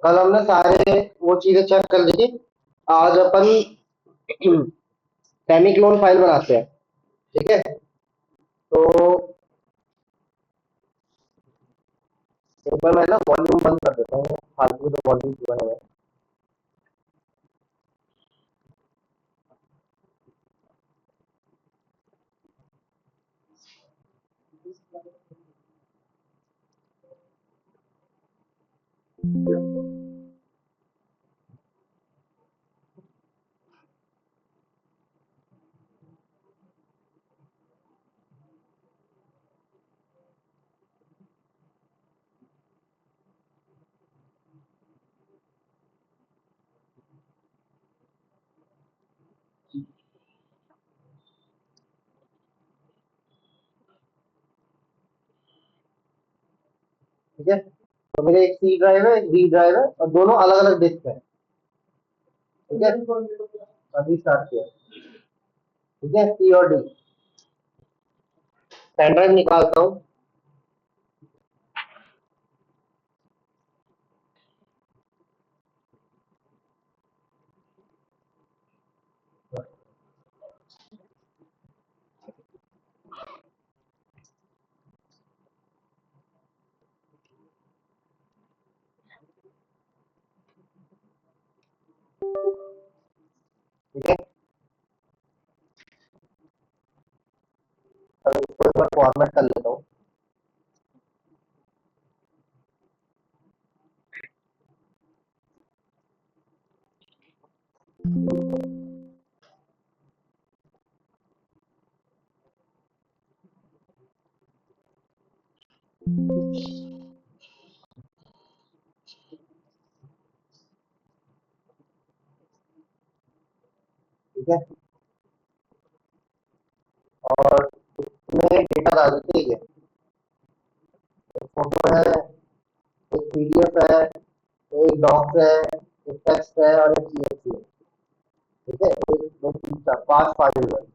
कल हमने सारे वो चीजें चेक कर ली थी। आज अपन सेमी क्लोन फाइल बनाते हैं। ठीक है, तो एक बार मैं ना वॉल्यूम बंद कर देता हूँ, फालतू तो वॉल्यूम क्यों है। ठीक है, तो मेरे एक सी ड्राइव है, एक डी ड्राइव है, और दोनों अलग अलग डिस्क है। ठीक है, अभी स्टार्ट किया। ठीक है, सी और डी। पेन ड्राइव निकालता हूँ। ठीक है, अब इसको एक बार फॉर्मेट कर लेता हूँ। ठीक है, और इसमें डेटा डाल देते हैं। एक फोटो है, एक पीडीएफ है, एक डॉक्स है, एक टेक्स्ट है और एक सीएसवी है। ठीक है, एक दो तीन चार पांच फाइल है।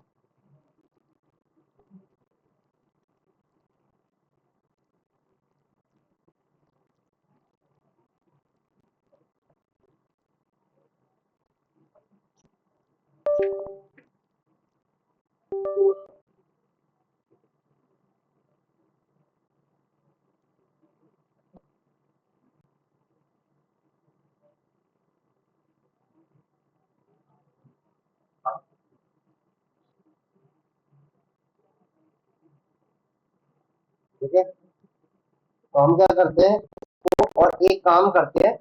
ठीक है, तो हम क्या करते हैं, और एक काम करते हैं,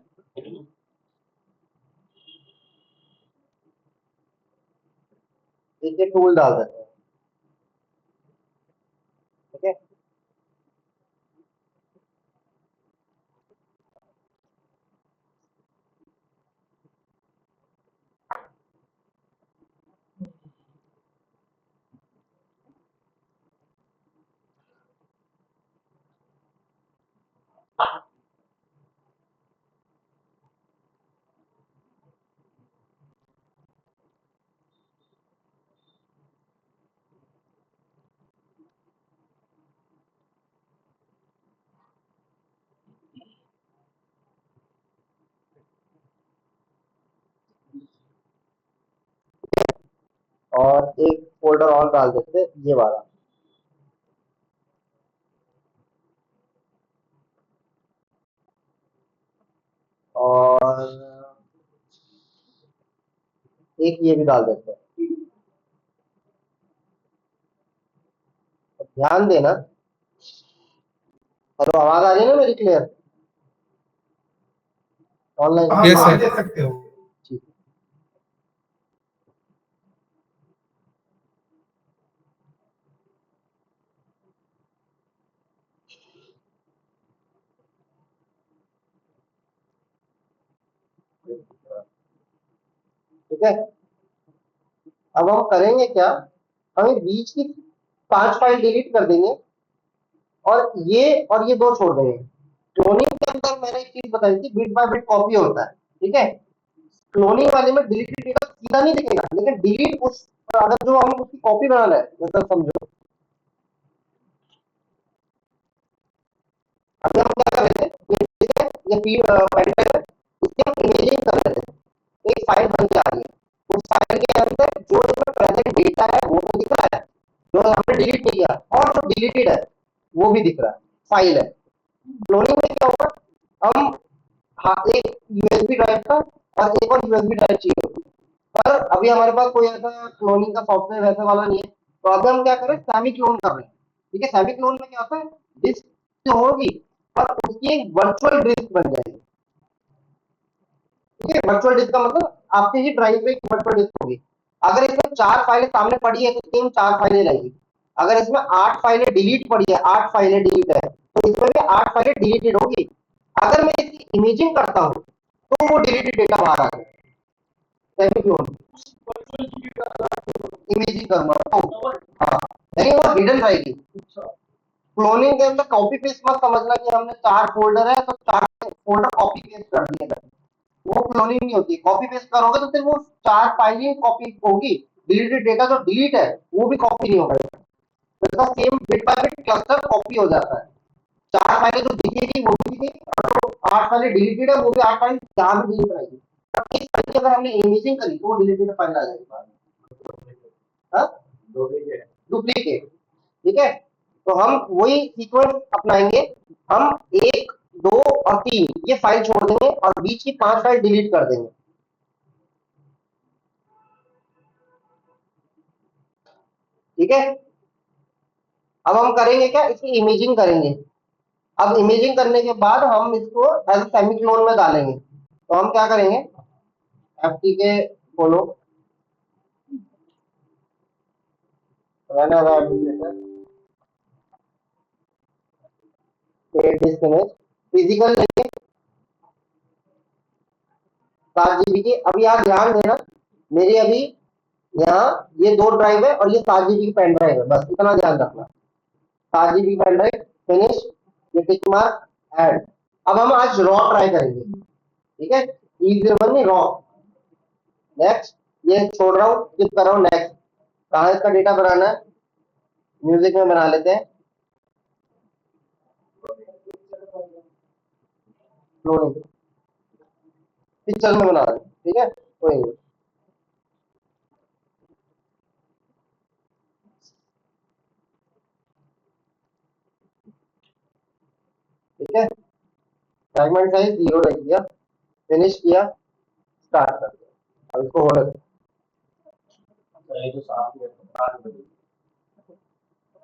एक ये टूल डाल देते हैं। ठीक है, और एक फोल्डर और डाल देते हैं, ये वाला। और एक ये भी डाल देते हैं। ध्यान देना। हेलो, आवाज आ रही है ना मेरी क्लियर? ऑनलाइन? Yes sir. दे सकते हो। ठीक है, अब हम करेंगे क्या, हम ये बीच की पांच फाइल डिलीट कर देंगे, और ये दो छोड़ देंगे। क्लोनिंग के अंदर मैंने एक चीज बताई थी, बिट बाय बिट कॉपी होता है। ठीक है, क्लोनिंग वाले में डिलीटेड डेटा सीधा नहीं दिखेगा, लेकिन डिलीट उस, अगर जो हम उसकी कॉपी बनाना है, मतलब समझो अभी हम क्या कर रहे थे, ये पेन ड्राइव है, डिलीट नहीं किया और जो डिलीटेड है वो भी दिख रहा है, फाइल है। क्लोनिंग में क्या होगा, हम हाँ एक यूएसबी ड्राइव था और एक और यूएसबी ड्राइव चाहिए होती, पर अभी हमारे पास कोई ऐसा क्लोनिंग का सॉफ्टवेयर वैसे वाला नहीं है, तो अभी हम क्या करें, सेमी क्लोन कर रहे हैं। ठीक है, सेमी क्लोन में क्या होता है, डिस्क जो होगी और उसकी एक वर्चुअल डिस्क बन जाएगी। ठीक है, वर्चुअल डिस्क का मतलब आपके ही ड्राइव में एक वर्चुअल डिस्क होगी। अगर इसमें 4 फाइलें सामने पड़ी है तो सेम 4 फाइलें रहेगी। अगर इसमें 8 फाइलें डिलीट पड़ी है, 8 फाइलें डिलीट है, तो इसमें भी 8 फाइलें डिलीटेड होगी। अगर मैं इसकी इमेजिंग करता हूँ तो वो डिलीटेड डेटा बाहर आ जाए, सेमी क्लोन इमेजिंग करूंगा तो हाँ, नहीं वो हिडन रहेगी। क्लोनिंग के अंदर कॉपी पेस्ट मत समझना कि हमने 4 फोल्डर है तो 4 फोल्डर कॉपी पेस्ट कर दिए गए, वो क्लोनिंग नहीं होती। कॉपी पेस्ट करोगे तो फिर वो 4 फाइलें कॉपी होगी, डिलीटेड डेटा जो डिलीट है वो भी कॉपी नहीं होगा, इसका same bit by bit cluster copy हो जाता है। 4 फाइलें जो दिखेगी वो भी दिखेगी और जो 8 फाइलें डिलीटेड है वो भी 8 फाइल जहां भी डिलीट रहेगी। अब इस तरीके अगर हमने इमेजिंग करी तो वो डिलीटेड फाइल आ जाएगी। हाँ, डुप्लीकेट। ठीक है, तो हम वही सीक्वेंस अपनाएंगे। हम 1, 2 और 3 ये फाइल छोड़ देंगे और बीच की 5 फाइल डिलीट कर देंगे। ठीक है, अब हम करेंगे क्या, इसकी इमेजिंग करेंगे। अब इमेजिंग करने के बाद हम इसको एज सेमीक्लोन में डालेंगे, तो हम क्या करेंगे, एफ टी के खोलो, run as administrator, create disk image, physical लेंगे 7 GB की। अभी आप ध्यान देना, मेरी अभी यहाँ ये 2 ड्राइव है और ये 7 GB की पेन ड्राइव है, बस इतना ध्यान रखना। 7 GB पेन ड्राइव, फिनिश, ये टिक मार्क, ऐड। अब हम आज रॉ ट्राई करेंगे। ठीक है, E01 नहीं, रॉ। नेक्स्ट, ये छोड़ रहा हूँ, स्किप कर रहा हूँ, नेक्स्ट। कहाँ इसका डेटा बनाना है, म्यूजिक में बना लेते हैं, फ्लोरिंग पिक्चर में बना रहे हैं। ठीक है, कोई नहीं। ठीक है, फ्रैगमेंट साइज 0 रख दिया, फिनिश किया, स्टार्ट कर दिया। अब इसको होने दो।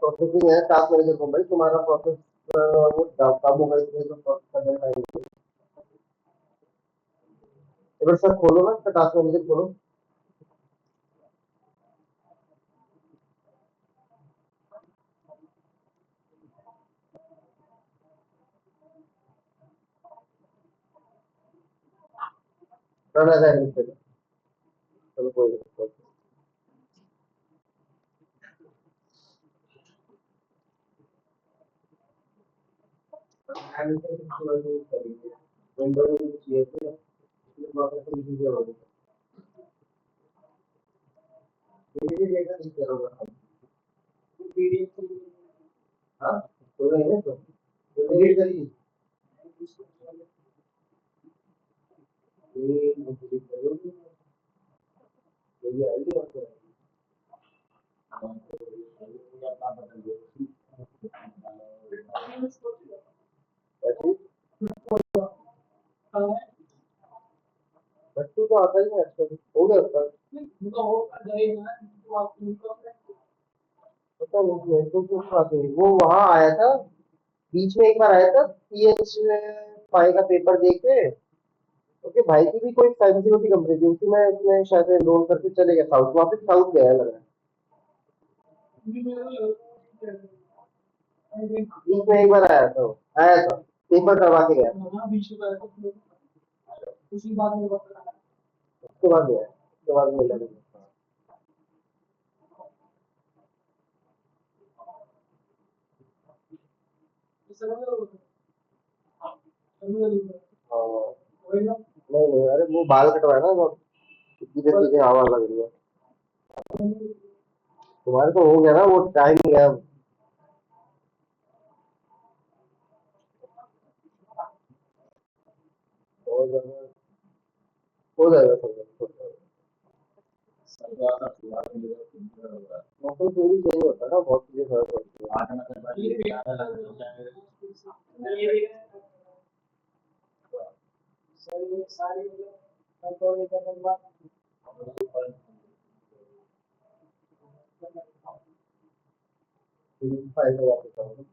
प्रोसेसिंग है, टास्क मैनेजर को भाई तुम्हारा प्रोसेस वो कब होगा, इसमें तो प्रोसेस करने में टाइम लगेगा। एक बार सर खोलो ना, इसका टास्क मैनेजर खोलो। रन एज एडमिनिस्ट्रेटर, चलो कोई नहीं। विंडो में चाहिए थे, प्रोसेसिंग चीजें हो गई। ये डेटा नहीं करोगा, हाँ कोई नहीं है तो डिलीट करिए, ये डिलीट करोगे, ये आएगी और ऐसे बच्चों को आता ही है आजकल, हो गया उसका। पता नहीं है तो क्यों आते हैं, वो वहां आया था, बीच में एक बार आया था PH5 का पेपर दे के। ओके, भाई की भी कोई साइबर सिक्योरिटी कंपनी थी, उसी में उसने शायद एनरोल करके चले गया साउथ, वापस साउथ गया लग रहा है। बीच में एक बार आया था आया था, पेपर करवा के गया था, उसके बाद गया, उसके बाद मिला नहीं। हाँ, नहीं नहीं, अरे वो बाल कटवाया ना वो, सीधे सीधे हवा लग रही है। तुम्हारे तो हो गया ना, वो टाइम गया। हो जाएगा, हो जाएगा, हो जाएगा। मौसम कोई भी चेंज होता है ना, बहुत चीजें फर्क होती है। फायदा वापस आओ।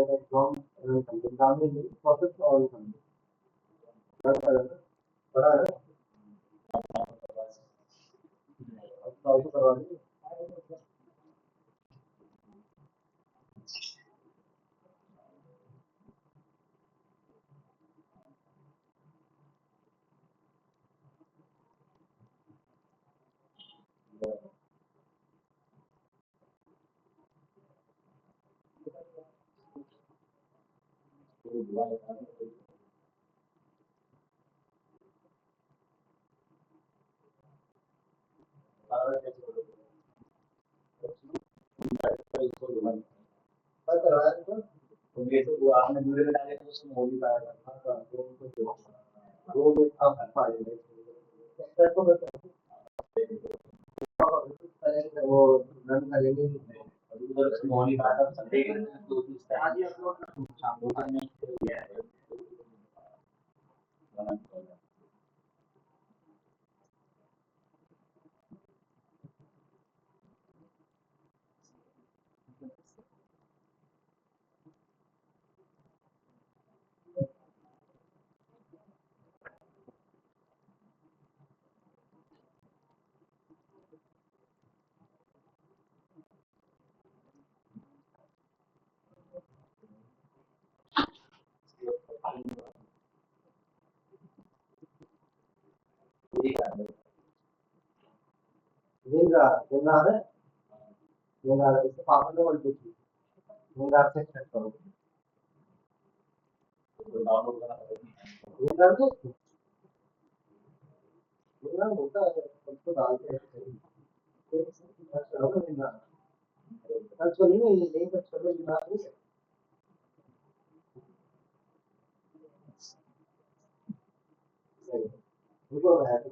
एग्जाम एग्जाम में प्रोसेस और बड़ा है। अब तो करवा दी। करवाया था। वो अब वो रन करेंगे। विंगार है। विंगार इससे पावर को बोलते हैं। विंगार से चेक करो। विंगार तो विंगार होता है, उसको डालते हैं। फिर सर्च करो विंगार। सर्च करेंगे ये नहीं, सर्च करो विंगार नहीं है। रुको है तो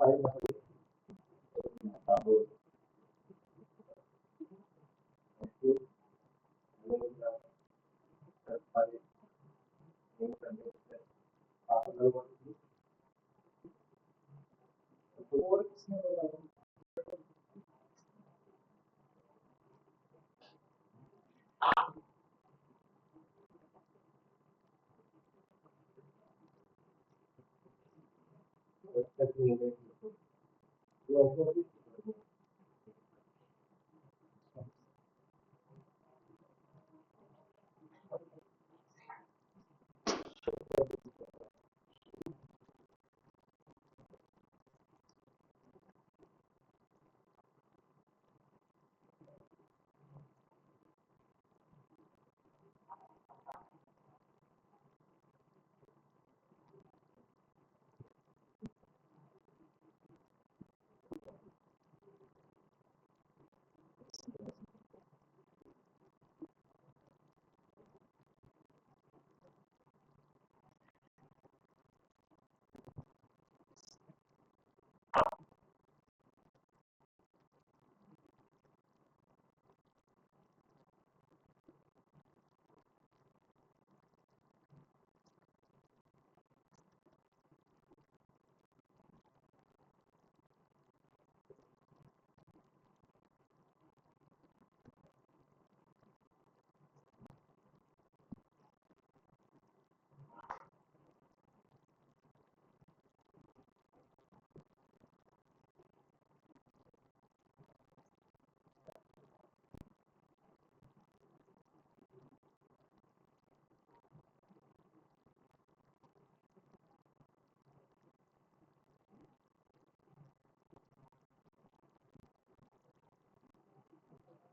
फाइल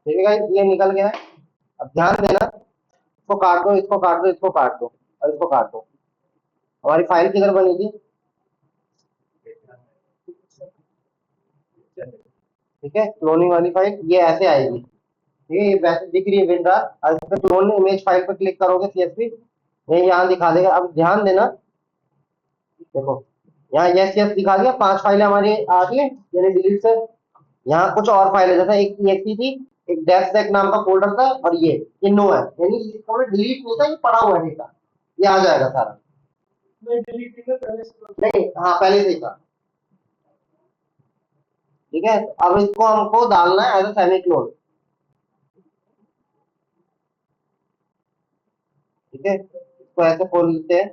ठीक है गाइस, ये निकल गया है। अब ध्यान देना, इसको काट दो, इसको काट दो, इसको काट दो और इसको काट दो। हमारी फाइल किधर बनेगी? ठीक है, क्लोनिंग वाली फाइल ये ऐसे आएगी। ठीक है, ये वैसे दिख रही है विंडा। अब इस पे क्लोन इमेज फाइल पर क्लिक करोगे सीएसवी, ये यहाँ दिखा देगा। अब ध्यान देना, देखो यहाँ यस यस दिखा दिया, 5 फाइलें हमारी आ गई यानी डिलीट से। यहाँ कुछ और फाइल है, जैसे एक ईएक्सी थी, एक डेस्क नाम का फोल्डर था, और ये नो है, यानी इसको डिलीट नहीं था, ये पड़ा हुआ है डेटा, ये आ जाएगा सारा। नहीं, हाँ पहले से ही था। ठीक है, अब इसको हमको डालना है एज अ सेमी क्लोन। ठीक है, इसको ऐसे खोल लेते हैं।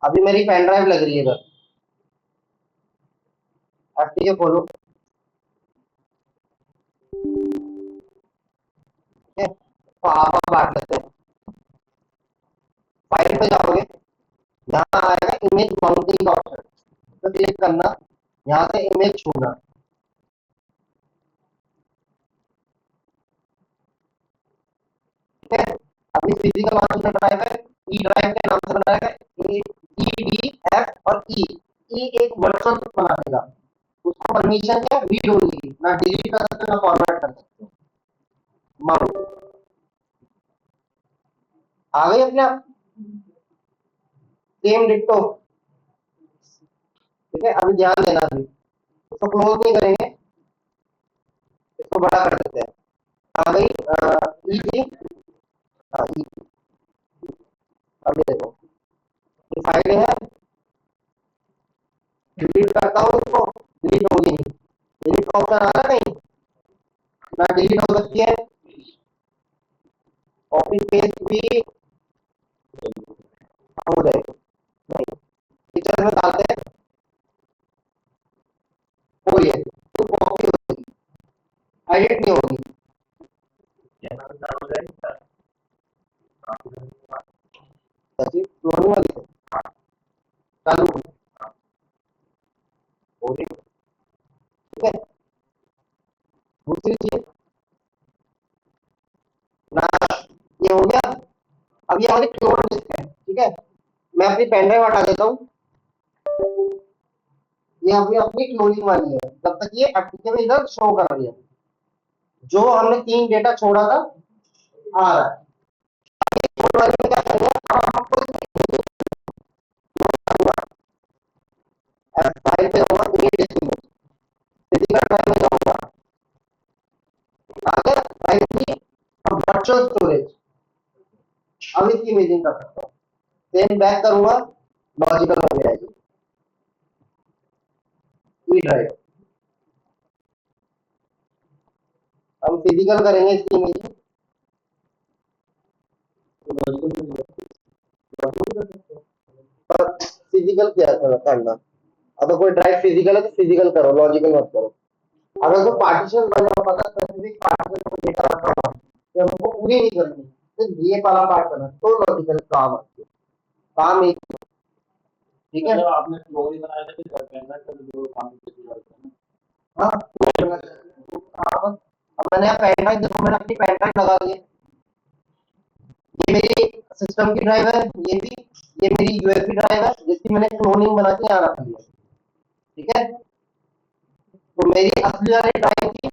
अभी मेरी पेन ड्राइव लग रही है इधर, एफटीके खोलो। ठीक है, तो आप बांट लेते हैं। फाइल पे जाओगे, यहाँ आएगा इमेज माउंटिंग का ऑप्शन, तो क्लिक करना, यहाँ से इमेज छूना। ठीक है, अभी फिजिकल वाला जो ड्राइव है, ई ड्राइव के नाम से बनाएगा, ई डी एफ और ई। ई एक वर्चुअल बना देगा, उसको परमिशन क्या, रीड ओनली, ना डिलीट कर सकते हो ना फॉर्मेट कर सकते हो। माउंट आ गई अपने आप, सेम डिट्टो। ठीक है, अभी ध्यान देना, अभी इसको क्लोज नहीं करेंगे, इसको बड़ा कर देते हैं। आ गई ई थी, हाँ ई। अभी देखो, ये फाइलें हैं, डिलीट करता हूँ इसको, डिलीट होगी नहीं। डिलीट का ऑप्शन आ रहा है कहीं, ना डिलीट हो सकती है। कॉपी पेस्ट भी हो जाएगी, नहीं पिक्चर में डालते हैं, हो रही है तो कॉपी होगी, एडिट नहीं होगी। सचिव क्लोनिंग वाली है, चालू हो रही है। ठीक है, दूसरी चीज ना, ये हो गया। अब ये हमारी क्लोन लिस्ट है। ठीक है, मैं अपनी पेन ड्राइव हटा देता हूँ, ये अभी अपनी क्लोनिंग वाली है, तब तक ये एप्लीकेशन में इधर शो कर रही है, जो हमने 3 डेटा छोड़ा था आ रहा है। क्लोन वाली में क्या करेंगे, अब हमको फाइल पे होगा, क्रिएट फिजिकल ड्राइव में जाऊंगा, अगर फाइल की, अब वर्चुअल स्टोरेज, अब इसकी इमेजिंग कर सकता हूँ, सेम बैक करूंगा, लॉजिकल हो जाएगी ई ड्राइव। अब फिजिकल करेंगे इसकी इमेजिंग, फिजिकल क्या करना, अगर कोई ड्राइव फिजिकल है तो फिजिकल करो, लॉजिकल मत करो। अगर तो पार्टीशन बना पता स्पेसिफिक पार्टीशन को डेटा रखा हुआ है, तो हमको पूरी नहीं करनी, सिर्फ ये वाला पार्ट करना, तो लॉजिकल काम है, काम एक। ठीक है, आपने फ्लो ही बनाया था कि करना है, तो जो काम हाँ तो अब मैंने यहाँ पेन ड्राइव, देखो मैंने अपनी पेन ड्राइव लगा दी है, ये मेरी सिस्टम की ड्राइव है, ये भी, ये मेरी यूएसबी ड्राइव है जिसकी मैंने क्लोनिंग बना के यहाँ रख लिया। ठीक है, तो मेरी असली वाली ड्राइव की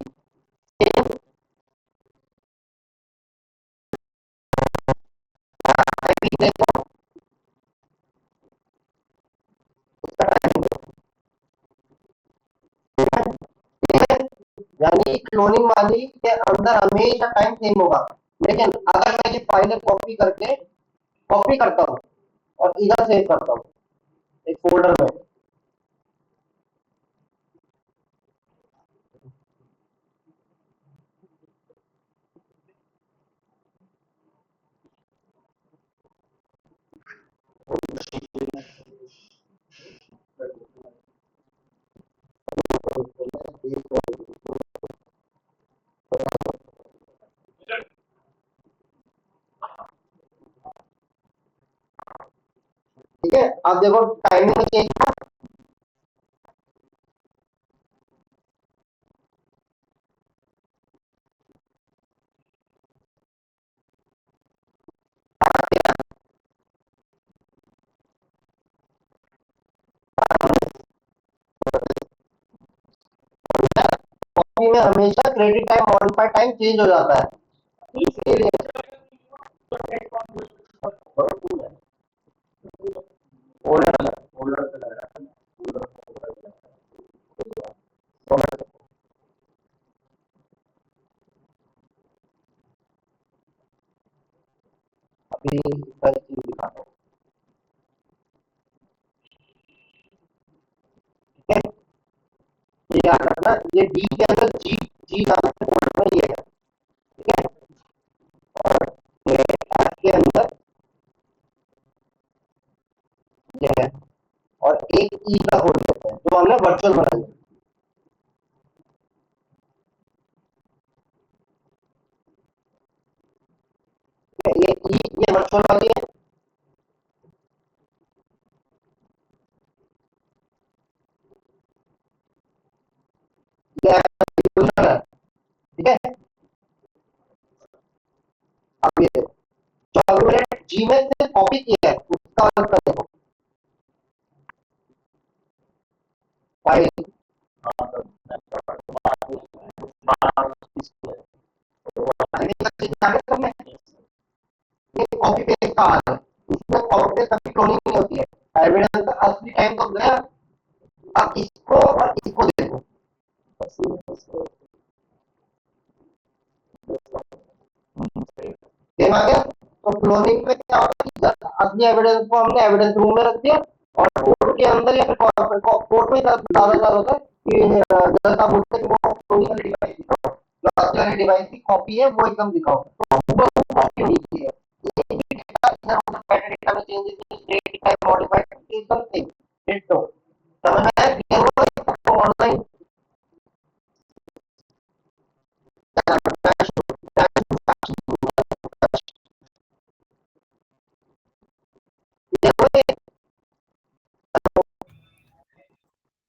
देखो, उसका टाइमिंग यानी क्लोनिंग वाली के अंदर हमेशा टाइम सेम होगा, लेकिन अगर मैं ये फाइलें कॉपी करता हूँ और इधर सेव करता हूँ एक फोल्डर में, ठीक है, अब देखो टाइमिंग चेंज, कॉपी में हमेशा credit time modified time change हो जाता है, इसलिए अभी इसका चीज दिखाता हूँ, ठीक है। ये याद रखना, ये डी के अंदर जी जी नाम के फोल्डर में ये है, ठीक है। और ये एफ के अंदर ये है, और एक ई का खोल देते हैं जो हमने वर्चुअल बनाई है, ये ई ये वर्चुअल वाली है, ये यूजर है, ठीक है। अब ये जो हमने जी में से कॉपी किया है उसका वाला देखो, फाइल ये कॉपी पेस्ट का हाल है, इसमें कॉपी पेस्ट कभी क्लोनिंग नहीं होती है, एविडेंस का असली टाइम तो गया। अब इसको और इसको देखो, सेम आ गया। तो क्लोनिंग में क्या होता है कि असली एविडेंस को हमने एविडेंस रूम में रख दिया, और कोर्ट के अंदर या फिर कोर्ट में ज्यादा होता है कि जैसा बोलते हैं कि वो क्लोनिंग वाली डिवाइस दिखाओ, जो असली वाली डिवाइस की कॉपी है वो एकदम दिखाओ, तो वो कॉपी होनी चाहिए। ये भी डेटा इधर होगा, डेटा में चेंजेस डेटा मॉडिफाइड एकदम सेम डिट्टो, समझ में आया क्लियर हो तो ऑनलाइन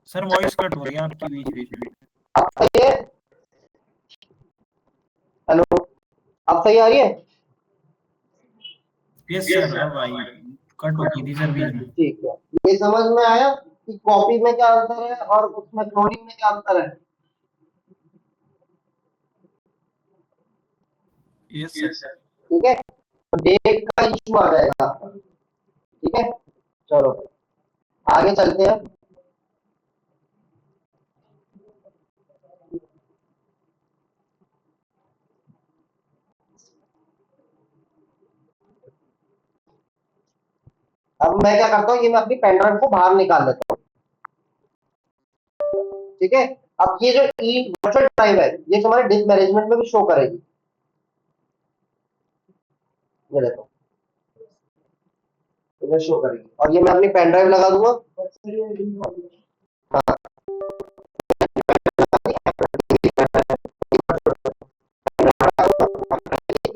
सर वॉइस कट हो रही है आपकी बीच बीच में। अब सही है, हेलो अब सही आ रही है, यस सर अब आई, कट होती थी सर बीच में। ठीक है। ये समझ में आया कि कॉपी में क्या अंतर है और उसमें क्लोनिंग में क्या अंतर है। Yes sir. ठीक है, तो डेट का इशू आ जाएगा आपका, ठीक है। चलो आगे चलते हैं। अब मैं क्या करता हूँ, ये मैं अपनी पेन ड्राइव को बाहर निकाल लेता हूँ, ठीक है। अब ये जो ई वर्चुअल ड्राइव है ये तुम्हारे डिस्क मैनेजमेंट में भी शो करेगी, ये देखो इधर शो करेगी, और ये मैं अपनी पेन ड्राइव लगा दूंगा। हाँ,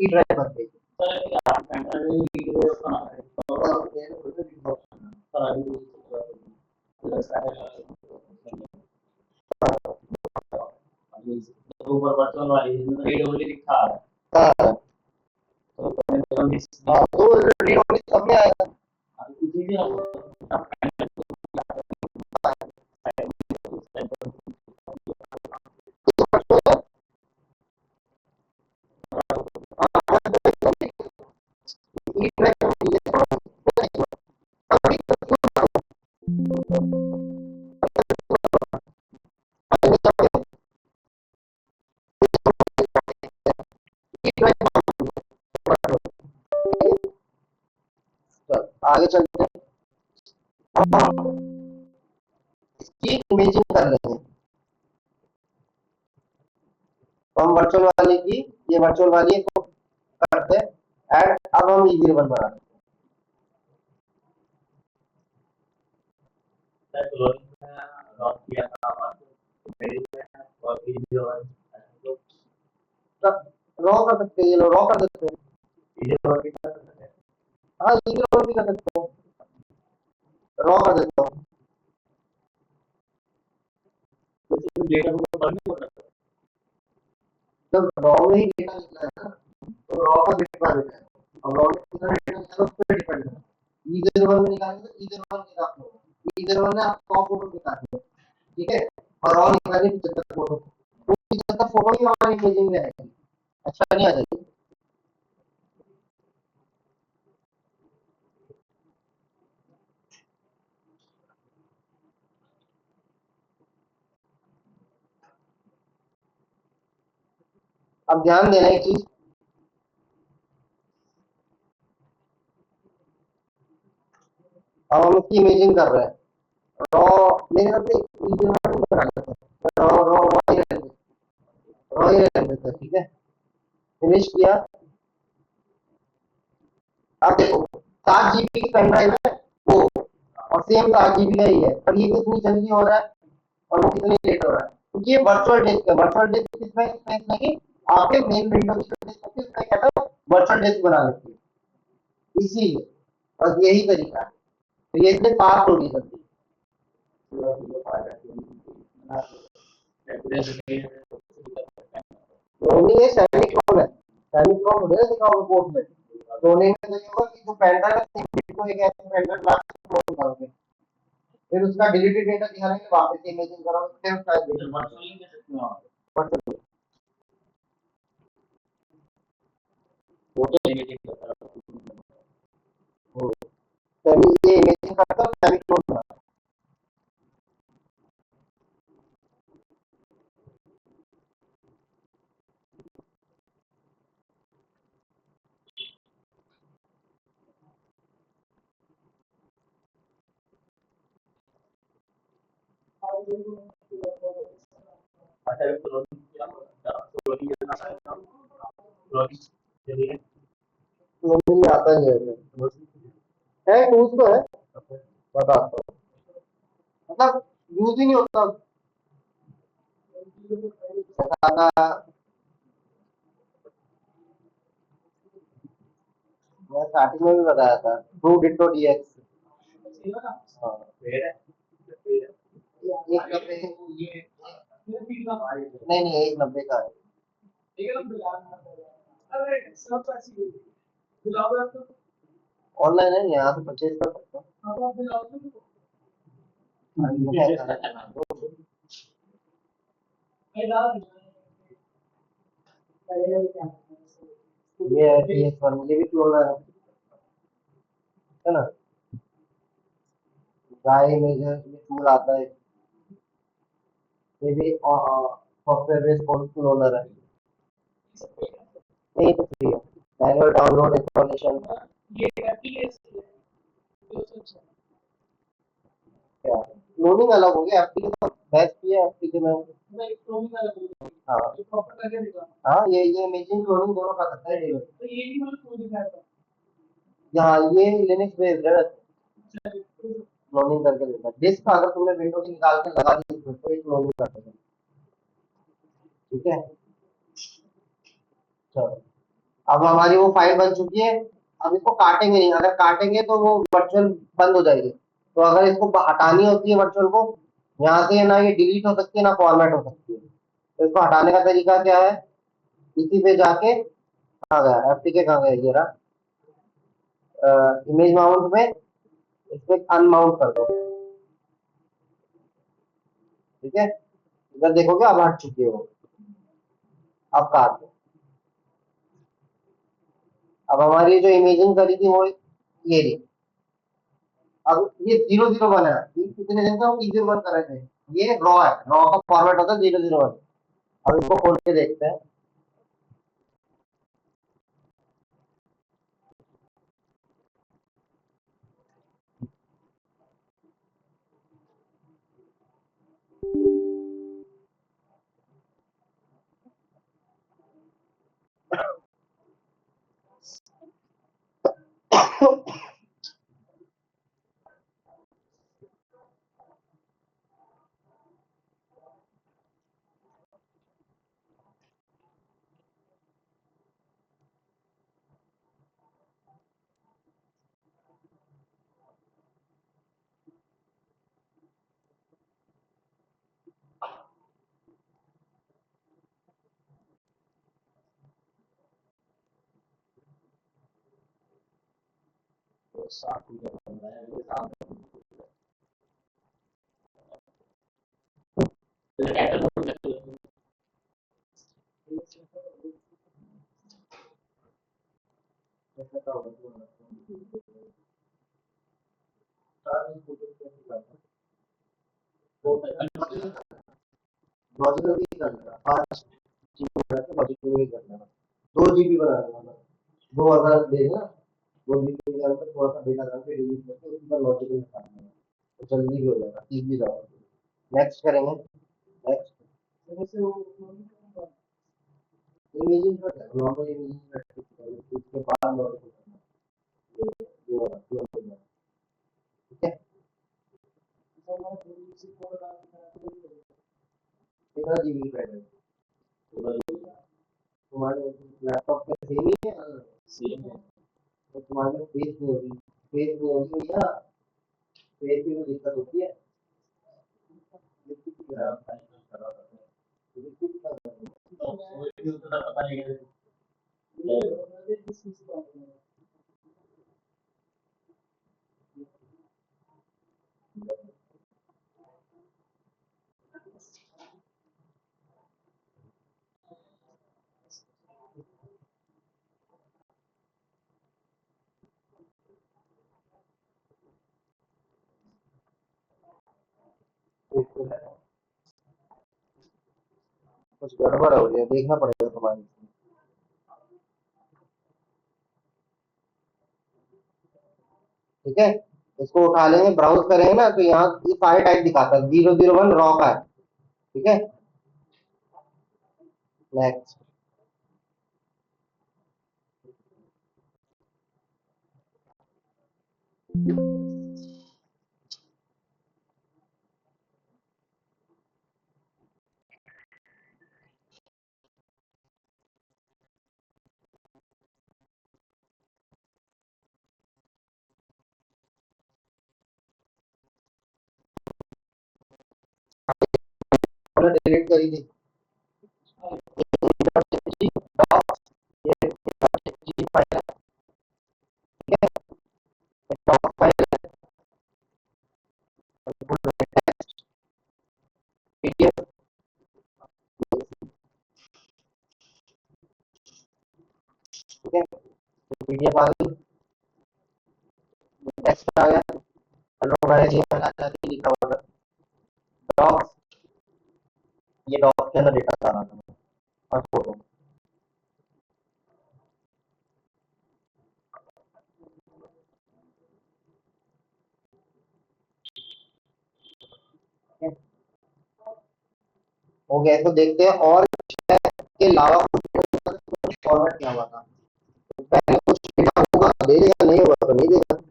ई ड्राइव बन गई। ऊपर वर्चुअल वाली इसमें रीड ओनली लिखा है। हाँ हाँ, तो रीड ओनली सब में आएगा। आगे चलते हैं, इसकी इमेजिंग कर लेते हैं। तो हम वर्चुअल वाले की, ये वर्चुअल वाली को करते हैं ऐड, अब हम इजी रिबन बनाते हैं, रॉ कर सकते हैं, ये रॉ कर सकते हैं, हाँ इजी रिबन भी कर सकते हैं, रॉ कर देता हूँ। जब रॉ में ही डेटा निकला है ना, तो रॉ का डेटा देता है, और रॉ में कितना डेटा निकला उस पर डिपेंड है। ईदर वन में निकालेंगे तो ईदर वन के साथ होगा, ईदर वन ने आप 100 फोटो निकाले, ठीक है, और रॉ निकालेंगे 75 फोटो, इमेजिंग में आएगी, अच्छा नहीं आ जाएगी। अब ध्यान देना एक चीज, अब हम उसकी इमेजिंग कर रहे हैं रॉ, मेरे ख्याल से वीडियो नहीं बना लेते, रॉ रॉ रॉ ही रहने देते हैं, ठीक है। फिनिश किया। अब देखो 7 GB की पेन ड्राइव है वो, और सेम 7 GB का ही है, पर ये कितनी जल्दी हो रहा है और वो कितनी लेट हो रहा है, क्योंकि ये वर्चुअल डिस्क है। वर्चुअल डिस्क किसमें इसमें कि आपके मेन विंडो की डिस्क होती है उसमें क्या था, वर्चुअल डिस्क बना लेती है, इसीलिए बस यही तरीका है, तो ये इसलिए फास्ट होगी जल्दी। रोनी ये सेमिकॉन है, सेमिकॉन हो गया दिखाओ रिपोर्ट में। रोनी में तो ये होगा कि जो पेन ड्राइव है को एक ऐसे पेन ड्राइव ला के upload करोगे, फिर उसका डिलीटेड डेटा दिखाने के वापस इमेजिंग करोगे, फिर उसका वर्चुअल वो तो सेमी ये इमेजिंग करता है सेमिकॉन का। रोनी में आता ही है टूल्स तो है, बताता हूँ, मतलब यूज ही नहीं होता। बताना, मैं स्टार्टिंग में भी बताया था ट्रू डिटो डीएक्स। हाँ एक नब्बे, नहीं नहीं 190 का है। ऑनलाइन है, यहाँ से परचेज कर सकते हो। ये है PS1, ये भी क्लोनर है ना, गाय मेजर ये टूल आता है, ये भी सॉफ्टवेयर बेस्ड क्लोनर है, नहीं तो फ्री है। मैनुअल डाउनलोड इंस्टॉलेशन क्या, क्लोनिंग अलग हो गया, एफटी तो बेस्ट ही है, एफटी के में। हाँ हाँ, ये इमेजिंग क्लोनिंग दोनों का करता है डेविड। यहाँ ये लिनक्स बेस्ड है, क्लोनिंग करके देता है डिस्क, अगर तुमने विंडो की निकाल के लगा दी तो ये क्लोनिंग कर देगा, ठीक है। चलो अब हमारी वो फाइल बन चुकी है, अब इसको काटेंगे नहीं, अगर काटेंगे तो वो वर्चुअल बंद हो जाएगी, तो अगर इसको हटानी होती है वर्चुअल को, यहाँ से ना ये डिलीट हो सकती है ना फॉर्मेट हो सकती है, तो इसको हटाने का तरीका क्या है, इसी पे जाके कहाँ गया एफटीके, कहाँ गया ये रहा, इमेज माउंट में इस पे अनमाउंट कर दो, ठीक है। इधर देखोगे अब हट चुकी है वो, अब काट दो। अब हमारी जो इमेजिंग करी थी वो ये रही, अब ये 001 है, ये कितने दिन से हम 001 कर रहे थे, ये रॉ है, रॉ का फॉर्मेट होता है 001। अब इसको खोल के देखते हैं, लॉजिकल भी करना 5 GB करना 2 GB बनाना 2000 देगा 2 GB के अंदर थोड़ा सा डेटा डाल के डिलीट करके उसका लॉजिकल निकालना है तो जल्दी भी हो जाएगा ठीक भी जाएगा नेक्स्ट करेंगे नेक्स्ट इमेजिंग का नॉर्मल इमेजिंग उसके बाद लॉजिकल करना ठीक है कितना जीबी पहले तुम्हारे लैपटॉप पे सेम ही है सेम है तो तुम्हारे फेस नहीं होगी या फेस की कोई दिक्कत होती है कुछ गड़बड़ हो गया देखना पड़ेगा तुम्हारे ठीक है इसको उठा लेंगे ब्राउज करेंगे ना तो यहाँ ये फाइल टाइप दिखाता है 001 रॉ का है ठीक है नेक्स्ट डिलीट करी थी ये फाइल पीडीएफ ठीक है पीडीएफ आ गई टेक्स्ट आ गया हेलो गाइस ये मैंने अच्छा लिखा हुआ डॉक्स ये डॉक्स के अंदर डेटा सारा था और फोटो हो गया इसको देखते हैं और के अलावा फॉर्मेट क्या हुआ था पहले कुछ डेटा होगा दे देगा नहीं होगा तो नहीं देगा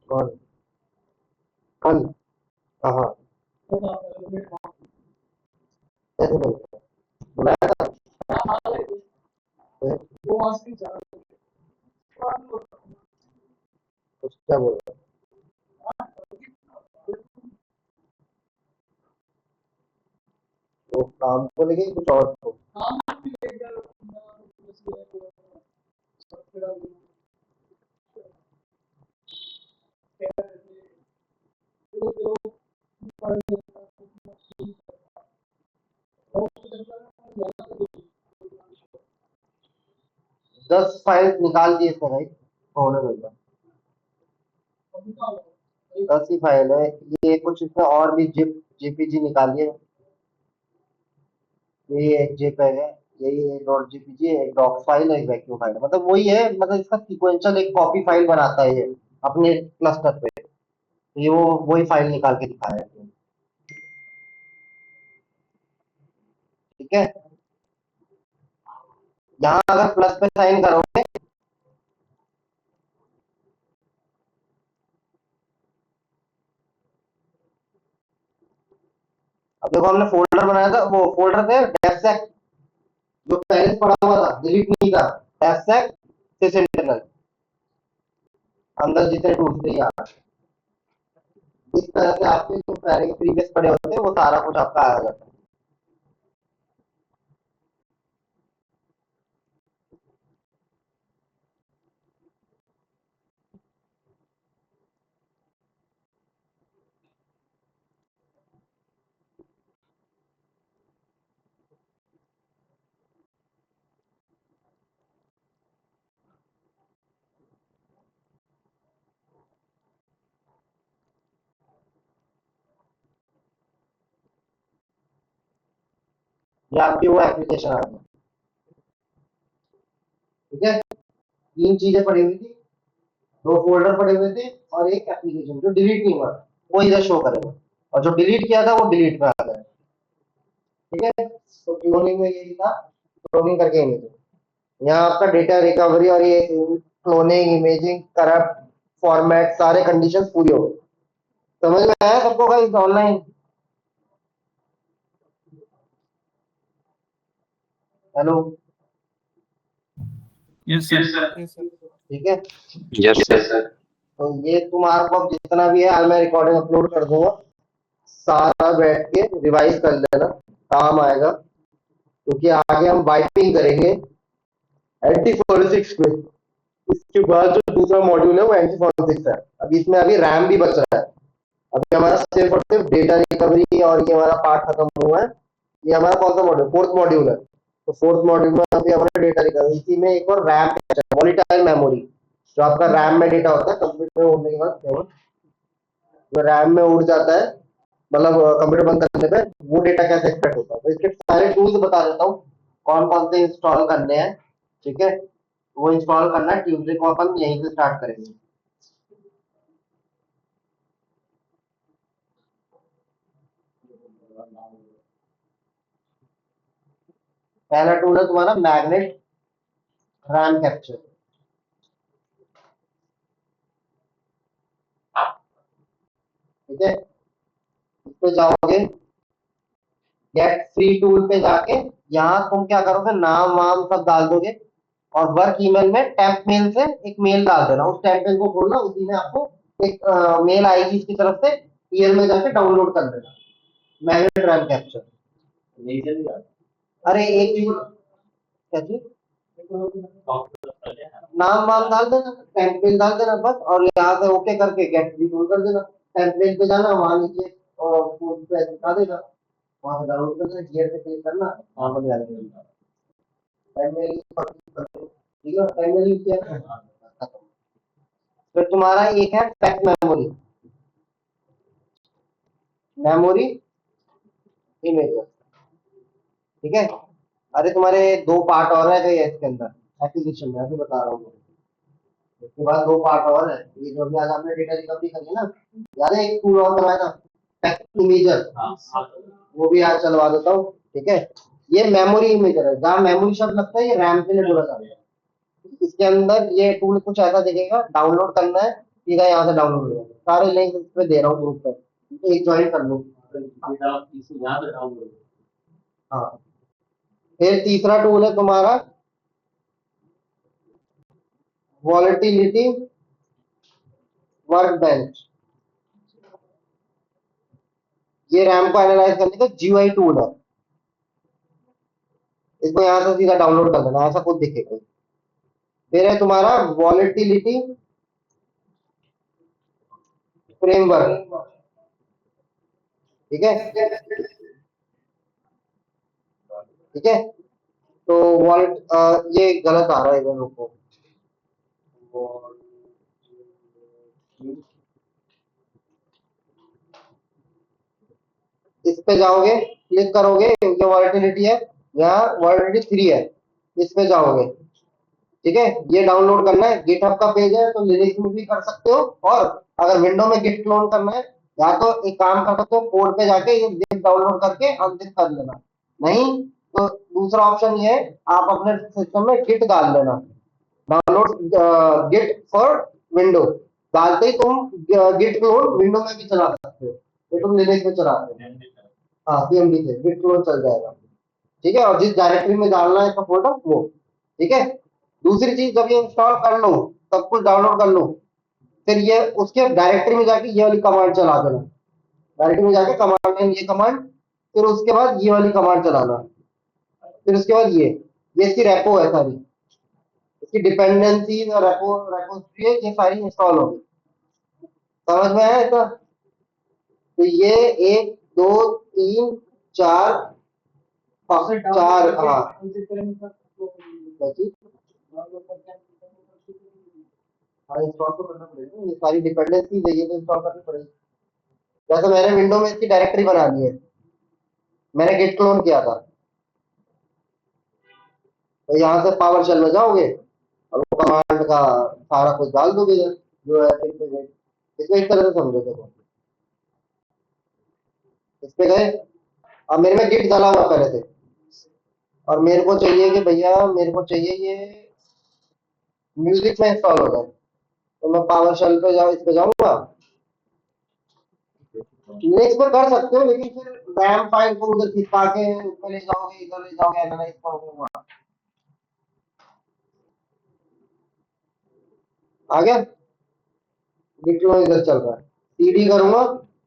कौन कल कहाँ कैसे बोलते बुलाया था कुछ क्या बोल रहा वो काम को लेके कुछ और को दस फाइल निकाल दिए इसने भाई होने लगा 10 ही फाइल है ये कुछ इसमें और भी जिप जेपीजी निकालिए ये एक जेपीईजी है यही एक डॉट जेपीजी एक डॉक फाइल है एक वैक्यूम फाइल है मतलब वही है मतलब इसका सीक्वेंशियल एक कॉपी फाइल बनाता है ये अपने क्लस्टर पे तो ये वो वही फाइल निकाल के दिखाया है ठीक है यहाँ अगर प्लस पे साइन करोगे देखो हमने फोल्डर बनाया था, वो फोल्डर थे डेफसेक, जो पहले से पड़ा हुआ था, डिलीट नहीं था। डेफसेक सिस इंटरनल, अंदर जितने टूल्स थे यार, इस तरह से आपके जो पहले प्रीवियस पड़े होते हैं वो सारा कुछ आपका आ जाता है। ये आपकी वो एप्लीकेशन आ गई, ठीक है। तीन चीजें पड़ी हुई थी, दो फोल्डर पड़े हुए थे और एक एप्लीकेशन जो डिलीट नहीं हुआ, वो इधर शो करेगा, और जो डिलीट किया था वो डिलीट में आ गया, ठीक है। तो क्लोनिंग में यही था, क्लोनिंग करके नहीं थे। यहाँ आपका डेटा रिकवरी और ये क्लोनिंग, इमेजिंग, करप्ट, फॉर्मेट, सारे कंडीशंस पूरी हो गई। समझ में आया सबको guys online? Hello, yes sir. ठीक है। Yes sir. तो ये तुम्हारे को अब जितना भी है आज मैं रिकॉर्डिंग अपलोड कर दूंगा, सारा बैठ के रिवाइज कर लेना, काम आएगा। क्योंकि आगे हम वाइपिंग करेंगे एंटी फोरेंसिक्स में। इसके बाद जो दूसरा मॉड्यूल है वो एंटी फोरेंसिक्स है। अब इसमें अभी रैम भी बच रहा है। अभी हमारा सिर्फ और सिर्फ डेटा रिकवरी और ये हमारा पार्ट खत्म हुआ है। ये हमारा कौन सा मॉड्यूल, फोर्थ मॉड्यूल है। तो फोर्थ मॉड्यूल में अभी हमारा डेटा रिकवरी, इसी में एक और रैम, वॉलीटाइल मेमोरी, जो आपका रैम में डेटा होता है कंप्यूटर में होने के बाद जो रैम में उड़ जाता है, मतलब कंप्यूटर बंद करने पे वो डेटा कैसे एक्सट्रैक्ट होता है। तो इसके सारे टूल्स बता देता हूँ, कौन कौन से इंस्टॉल करने हैं, ठीक है। वो इंस्टॉल करना है, ट्यूजडे को अपन यहीं से स्टार्ट करेंगे। पहला टूल है तुम्हारा मैग्नेट रैम कैप्चर, ठीक है। इस पे जाओगे, गेट फ्री टूल पे जाके यहाँ तुम क्या करोगे, नाम वाम सब डाल दोगे और वर्क ईमेल में टेम्प मेल से एक मेल डाल देना। उस टेम्प मेल को खोलना, उसी में आपको एक मेल आएगी इसकी तरफ से, ईयर में जाके डाउनलोड कर देना मैग्नेट रैम कैप्चर। अरे एक चीज, क्या चीज, नाम वाम डाल देना, टेम्पलेट डाल देना बस, और यहाँ से ओके करके गेट फ्री टूल कर देना। टेम्पलेट पे जाना, वहां नीचे और कोड पे दिखा देगा, वहां से डाउनलोड कर देना, गियर पे क्लिक करना, वहां पर आ जाएगा। ठीक है, टाइमर यूज किया ना, खत्म। फिर तुम्हारा एक है टेक्स्ट मेमोरी, मेमोरी इमेज, ठीक है। अरे तुम्हारे दो पार्ट और है गए इसके अंदर एप्लीकेशन में, अभी बता रहा हूँ। उसके बाद दो पार्ट और है, ये जो भी आज हमने डेटा रिकवरी करी है ना, याद है एक टूल और बनाया था टेक्स्ट इमेजर, वो भी आज चलवा देता हूँ, ठीक है। ये मेमोरी इमेजर है, जहाँ मेमोरी शब्द लगता है ये रैम के लिए बोला जाता है। इसके अंदर ये टूल कुछ ऐसा दिखेगा, डाउनलोड करना है, सीधा यहाँ से डाउनलोड हो जाएगा। सारे लिंक इस पे दे रहा हूँ ग्रुप पे, एक ज्वाइन कर लो। हाँ, फिर तीसरा टूल है तुम्हारा वॉलेटिलिटी वर्क बेंच। ये रैम को एनालाइज करने का जीयूआई टूल है, इसको यहाँ से सीधा डाउनलोड कर देना, ऐसा कुछ दिखेगा। फिर है तुम्हारा वॉलेटिलिटी फ्रेमवर्क, ठीक है, ठीक है। तो वॉलेट ये गलत आ रहा है इधर, रुको। इस पे जाओगे, क्लिक करोगे, ये वॉलेटिलिटी है, यहाँ वॉलेटिलिटी 3 है, इस पे जाओगे, ठीक है। ये डाउनलोड करना है, गिटहब का पेज है तो लिरिक्स में भी कर सकते हो, और अगर विंडो में गिट क्लोन करना है, या तो एक काम कर सकते हो, कोड पे जाके ये गिट डाउनलोड करके अनजिप कर लेना। नहीं तो दूसरा ऑप्शन ये है, आप अपने सिस्टम में गिट डाल देना, डाउनलोड गिट फॉर विंडो, डालते ही तुम गिट क्लोन विंडो में भी चला सकते हो, तो तुम लिनक्स में चला सकते हो। हाँ सीएमडी से गिट क्लोन चल जाएगा। ठीक है, और जिस डायरेक्टरी में डालना है इसका फोल्डर वो। ठीक है। दूसरी चीज, जब ये इंस्टॉल कर लो, सब कुछ डाउनलोड कर लो, फिर ये उसके डायरेक्टरी में जाके ये वाली कमांड चला देना। डायरेक्टरी में जाके कमांड में ये कमांड, फिर उसके बाद ये वाली कमांड चलाना, फिर उसके बाद ये इसकी रेपो है सारी, इसकी डिपेंडेंसी और रेपो रेपोजिटरी है, ये सारी इंस्टॉल होगी। समझ में आया इतना? तो ये एक दो तीन चार चार, हाँ क्या चीज? हाँ इंस्टॉल तो करना पड़ेगा, ये सारी डिपेंडेंसी है, ये तो इंस्टॉल करनी पड़ेगी। जैसे मैंने विंडो में इसकी डायरेक्टरी बना दी है, मैंने गिट क्लोन किया था, तो यहाँ से पावर शेल में जाओगे और वो कमांड का सारा कुछ डाल दोगे इधर, जो है इसको इस तरह से समझो। देखो इस पे गए, अब मेरे में गिट डाला हुआ पहले से, और मेरे को चाहिए कि भैया मेरे को चाहिए ये म्यूजिक में इंस्टॉल हो जाए, तो मैं पावर शेल पे जाऊँ, इस पे जाऊंगा। लिनक्स में कर सकते हो, लेकिन फिर रैम फाइल को उधर खिसका के ऊपर ले जाओगे, इधर ले जाओगे, एनालाइज करोगे वहाँ। आ गया? गिट में इधर चल रहा है, सीडी करूंगा,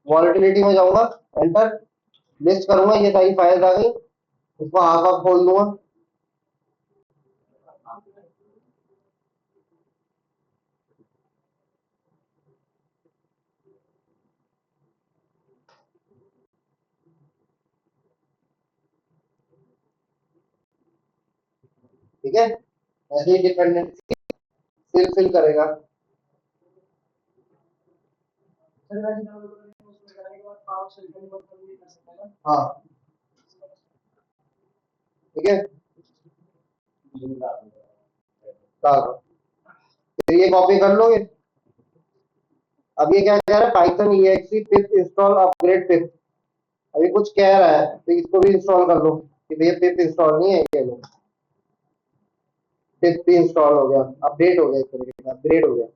वॉलेटिलिटी में जाऊंगा, एंटर, लिस्ट करूंगा, ये सारी फाइल्स आ गई, उसको हाफ हाफ खोल दूंगा। ठीक है, ऐसे ही डिपेंडेंसी फिल करेगा। हाँ ठीक है, डाल दो। फिर ये कॉपी कर लोगे। अब ये क्या कह रहा है, Python exe pip install upgrade pip, अभी कुछ कह रहा है, तो इसको भी इंस्टॉल कर लो, कि भैया पिप इंस्टॉल नहीं है, ये लो पिप भी इंस्टॉल हो गया, अपडेट हो गया, एक तरीके से अपग्रेड हो गया।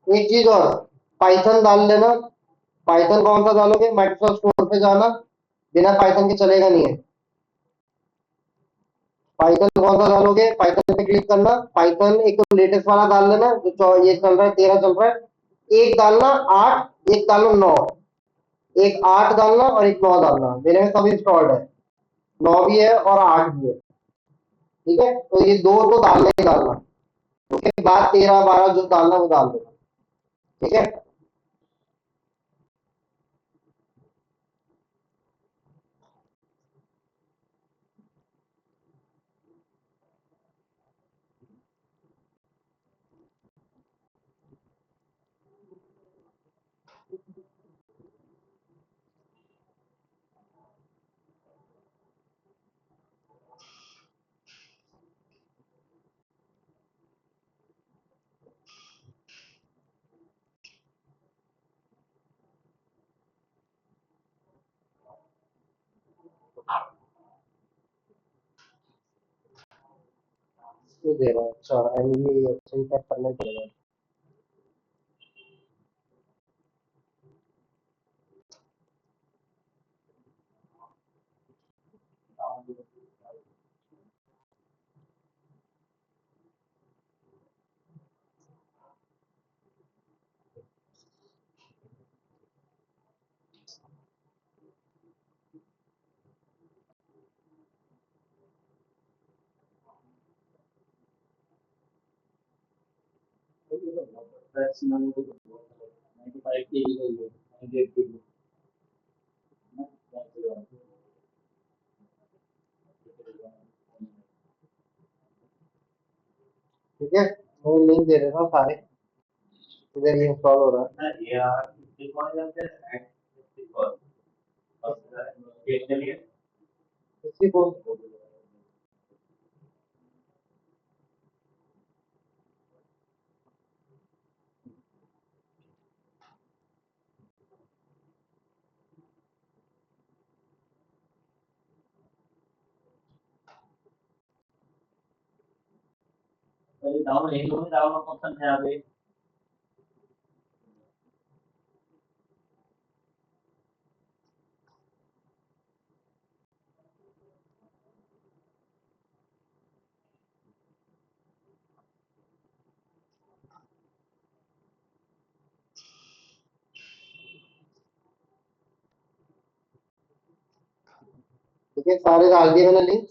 एक चीज और, पाइथन डाल लेना। पाइथन कौन सा डालोगे, माइक्रोसॉफ्ट स्टोर पे जाना, बिना पाइथन के चलेगा नहीं है। पाइथन कौन सा डालोगे, पाइथन पे क्लिक करना, पाइथन एक तो लेटेस्ट वाला डाल लेना, जो ये चल रहा है 13 चल रहा है। एक डालना 8, एक डालना 9, एक 8 डालना और एक 9 डालना, मेरे में सब इंस्टॉल्ड है, 9 भी है और 8 भी है। ठीक है, तो ये दो तो डालना ही डालना, उसके बाद 13 12 जो डालना वो डाल देना। ठीक है। क्यों दे रहा है, अच्छा एनवी अच्छा ही पैक करना पड़ेगा। ठीक है, मैं लिंक दे देता हूँ सारे, इधर ये इंस्टॉल हो रहा है। इसी को ठीक है, सारे डाल दिए मैंने लिंक्स।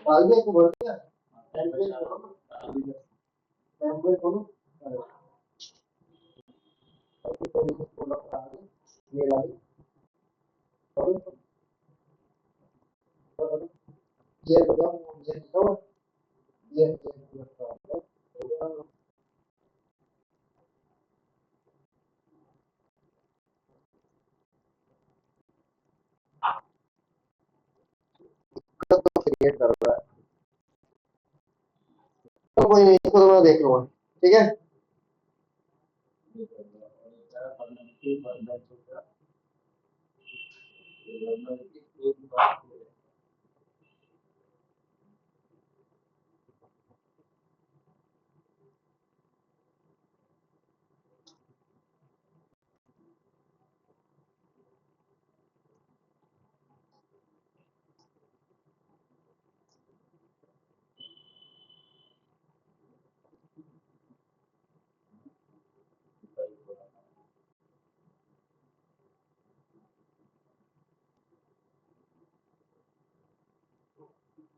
डाल दिया को भर दिया टेम्पलेट खोलो। ये ला ये बताओ ये बताओ ये तो क्रिएट कर रहा है, तो कोई नहीं, इसको तो मैं देख लूंगा। ठीक है,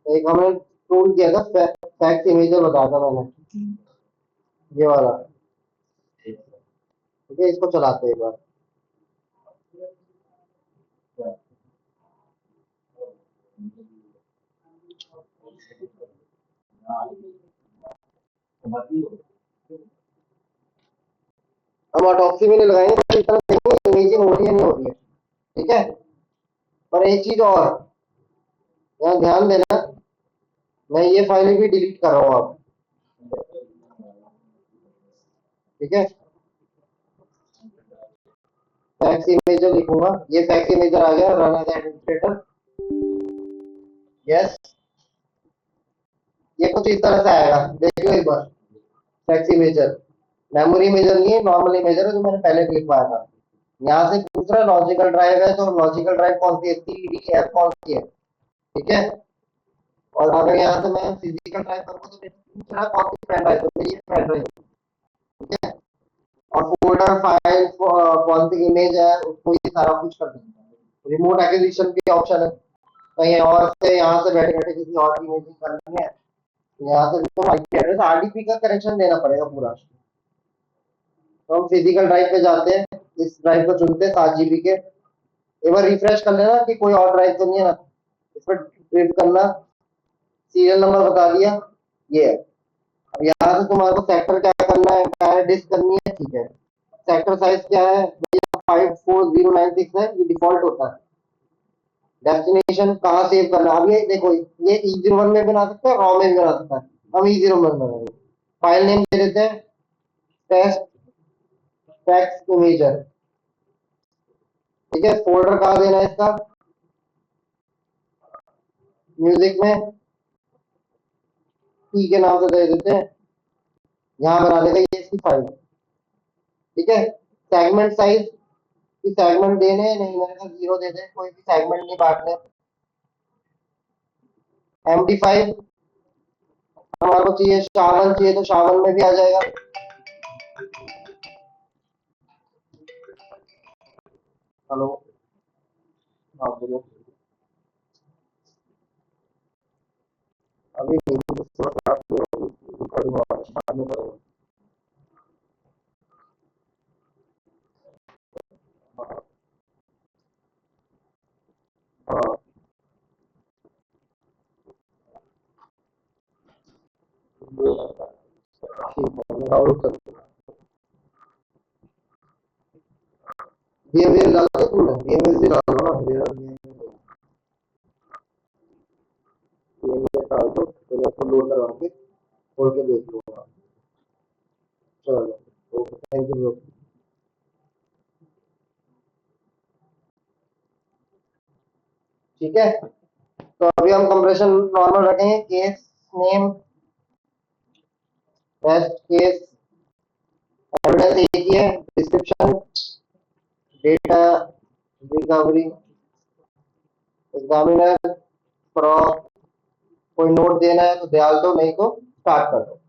एक हमने टूल किया था, फैक्ट इमेजर बताया था मैंने, ये वाला। ठीक है, इसको चलाते हैं एक बार। हम ऑटोप्सी में नहीं लगाएंगे, बस इतना देखेंगे इमेजिंग हो रही है नहीं हो रही है। ठीक है, पर एक चीज और यहाँ ध्यान देना, मैं ये फाइल भी डिलीट कर रहा हूँ अब। ठीक है, फैक्स इमेजर लिखूंगा, ये फैक्स इमेजर आ गया, रन एज एडमिनिस्ट्रेटर। यस, ये कुछ इस तरह से आएगा, देखियो एक बार। फैक्स इमेजर मेमोरी इमेजर नहीं है, नॉर्मल इमेजर है जो मैंने पहले लिखवाया था। यहाँ से पूछ रहा है लॉजिकल ड्राइव है, तो लॉजिकल ड्राइव कौन सी है, CDF कौन सी है। ठीक है, और अगर यहाँ से मैं फिजिकल ड्राइव करूँगा तो पूछ रहा है कौन सी पेन ड्राइव, तो ये पेन ड्राइव। ठीक है, और फोल्डर फाइल कौन सी इमेज है उसको ये सारा कुछ कर देंगे। रिमोट एक्विजिशन की ऑप्शन है, कहीं और से यहाँ से बैठे बैठे किसी और की इमेजिंग करनी है, यहाँ से तो आईपी एड्रेस RDP का कनेक्शन देना पड़ेगा पूरा। तो हम फिजिकल ड्राइव पे जाते हैं, इस ड्राइव को चुनते हैं 7 GB के। एक बार रिफ्रेश कर लेना कि कोई और ड्राइव तो नहीं है ना, इस पर क्लिक करना, सीरियल नंबर बता दिया, ये है। अब यहाँ से तुम्हारे को सेक्टर क्या करना है, क्या है, डिस्क करनी है। ठीक है, सेक्टर साइज क्या है भैया, 54096 है, ये डिफॉल्ट होता है। डेस्टिनेशन कहाँ सेव करना है, अब ये देखो, ये E01 में बना सकते हैं, रॉ में भी बना सकता है। हम E01 में बनाएंगे, फाइल नेम दे देते हैं टेस्ट टेक्स्ट इमेजर। ठीक है, फोल्डर कहाँ देना है इसका, म्यूजिक में टी के नाम से दे देते हैं, यहाँ बना देगा ये इसकी फाइल। ठीक है। सेगमेंट साइज की सेगमेंट देने नहीं, मेरे को 0 दे दे, कोई भी सेगमेंट नहीं बांटने। MD5 हमारे को चाहिए, शावन चाहिए तो शावन में भी आ जाएगा। हेलो, हाँ बोलो। अभी नहीं, हाँ ठीक है, डाउनलोड कर। ये डाल के तुमने ये भी डालो ना, ये डाल दो, तो मैं इसको लोड करवा के खोल के देख लूंगा। चलो, ओके, थैंक यू। ठीक है, तो अभी हम कंप्रेशन नॉर्मल रखेंगे। Case name, test case, evidence एक ही है, description, data recovery, examiner, prop, कोई नोट देना है तो डाल दो, नहीं तो स्टार्ट कर दो।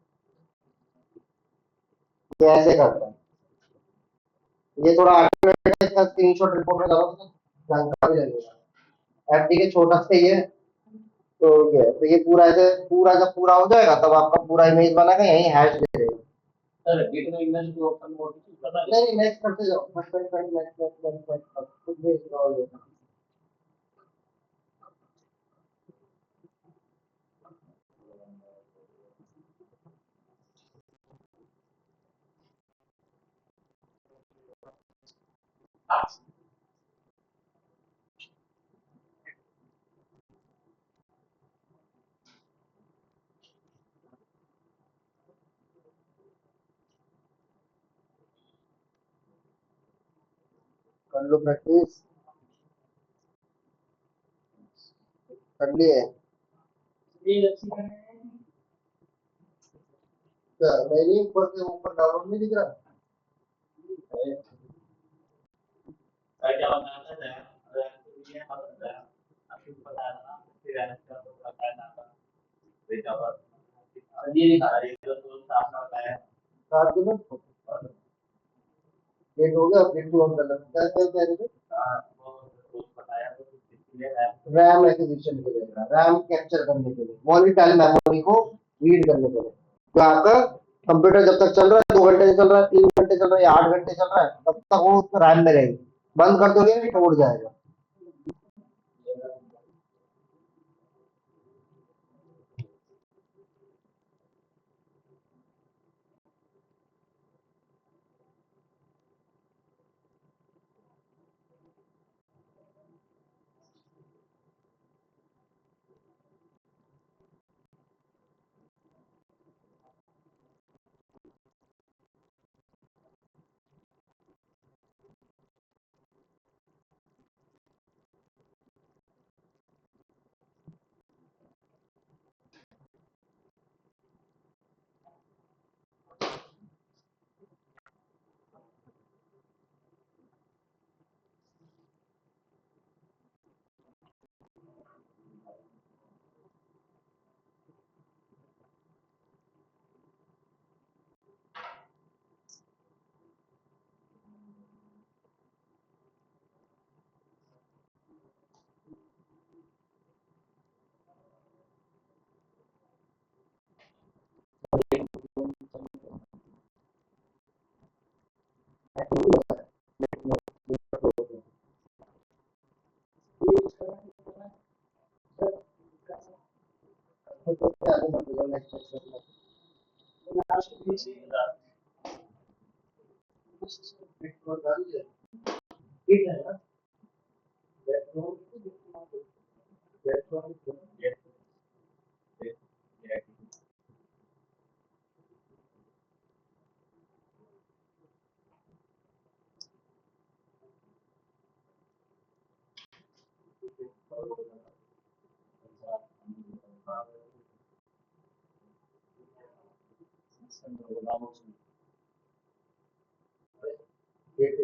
ये ऐसे करता है। ये थोड़ा आगे इसका स्क्रीनशॉट रिपोर्ट में डालो तो ढंग का भी लगेगा। एफडी के छोटा सा ही है, तो ये तो ये पूरा ऐसे पूरा जब पूरा हो जाएगा तब आपका पूरा इमेज बनेगा, यही हैश दे देगा। सर गेट में इमेज को ओपन मोड करना नहीं, नेक्स्ट करते जाओ, first next next next next कुछ भी इसका कर लो प्रैक्टिस, कर लिए। क्या नहीं, ऊपर से ऊपर डाउनलोड नहीं दिख रहा? स्टार्ट करो, डेट हो गया, अपडेट टू ऑन कर लो। क्या क्या कह रहे थे? रैम एक्विजिशन के लिए, रैम कैप्चर करने के लिए, वॉलेटाइल मेमोरी को रीड करने के लिए। तो आपका कंप्यूटर जब तक चल रहा है, 2 घंटे से चल रहा है, 3 घंटे चल रहा है या 8 घंटे चल रहा है, तब तक वो रैम में रहेगी। बंद कर दोगे नहीं तो उड़ जाएगा।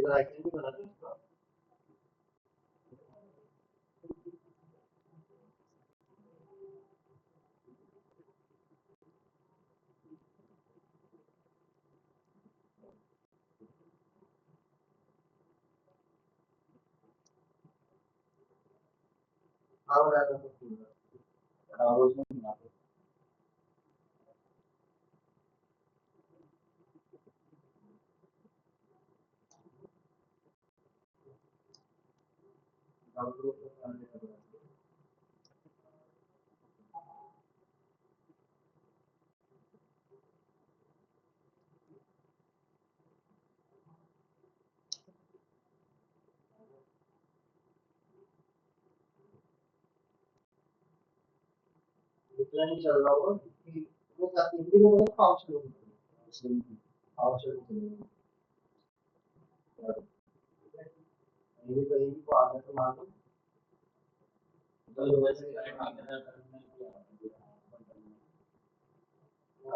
आइकन भी बना दो उसका। हाँ बना दो और उसमें बना दो। इतना नहीं चल रहा होगा कि वो हिंदी में बोलो पाँच लोग पाँच लोग हिंदी तो हिंदी को आगे तो मान लो तो वैसे यहाँ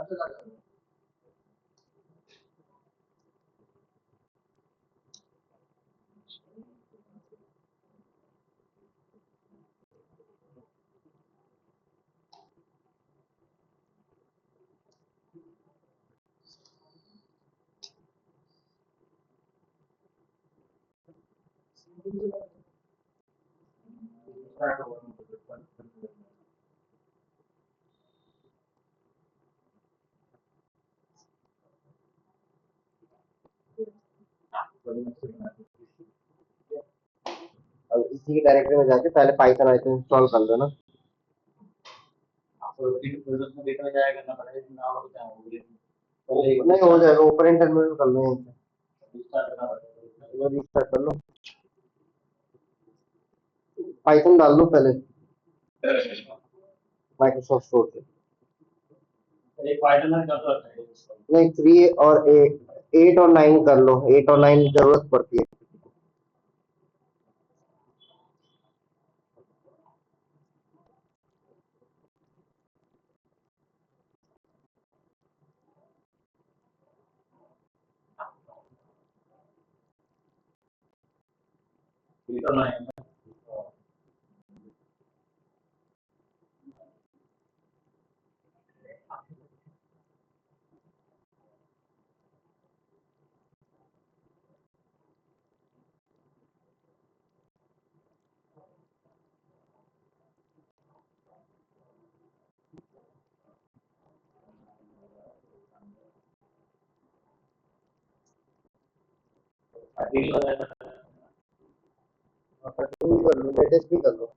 से लगा दो। स्टार्ट होगा अब इसी के डायरेक्टरी में जाके पहले पाइथन आइकन इंस्टॉल कर लो ना। तो फिर उसमें देखना जाएगा ना पड़ेगा ना हो क्या होगी नहीं हो जाएगा, ओपन टर्मिनल कर लो यहीं से। स्टार्ट करना पड़ेगा। रिस्टार्ट कर लो, पाइथन डाल लो पहले माइक्रोसॉफ्ट स्टोर से। एक फाइनल में कर सकते हैं इसको। नहीं 3 और 8 और 9 कर लो, 8 और 9 जरूरत पड़ती है। ये करना है अभी कर लो, लेटेस्ट भी कर लो।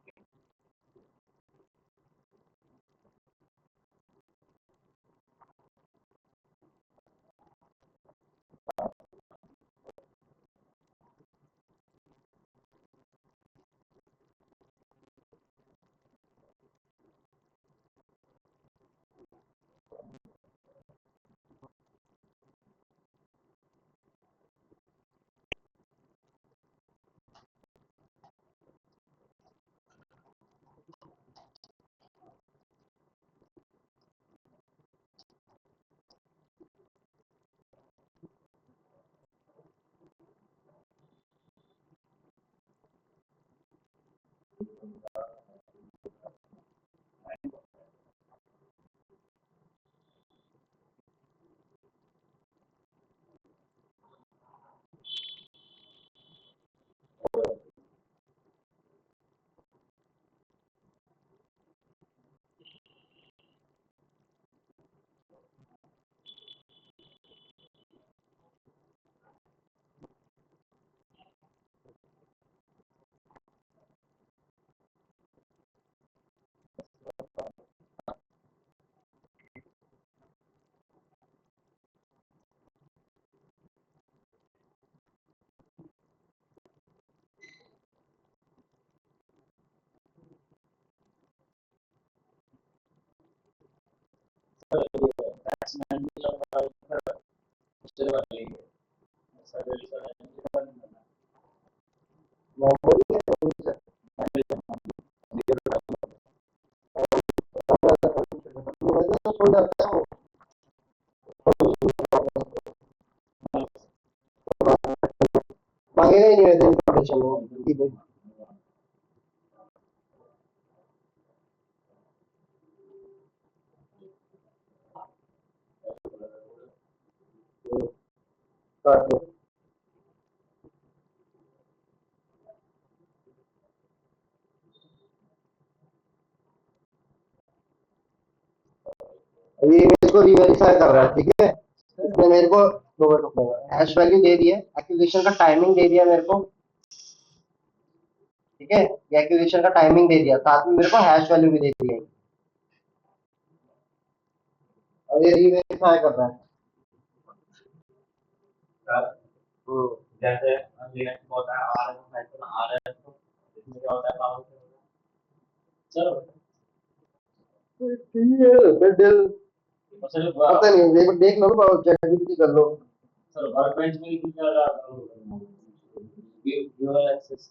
बैट्समैन भी लंबा उससे वाली सर्विस नॉर्मली है तो हो जाता है वो। मांगेगा ही नहीं वैसे इन्फॉर्मेशन वो सीधे। काट दो। अभी इमेज को रीवेरीफाई कर रहा है, ठीक है। इसने मेरे को 2 मिनट रुकना, हैश वैल्यू दे दी है, एक्विजिशन का टाइमिंग दे दिया मेरे को, ठीक है। ये एक्विजिशन का टाइमिंग दे दिया, साथ में मेरे को हैश वैल्यू भी दे दी है। अब ये रीवेरीफाई कर रहा है। जैसे होता है आ रहा है तो इसमें क्या होता है चलो ठीक है फिर दिल पता नहीं, देख लो ना, चैट जीपीटी कर लो। सर वर्क बेंच में भी क्या रहा गिव एक्सेस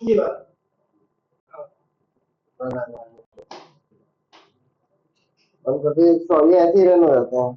ये बात और कभी सॉरी ऐसे ही रन हो जाते हैं।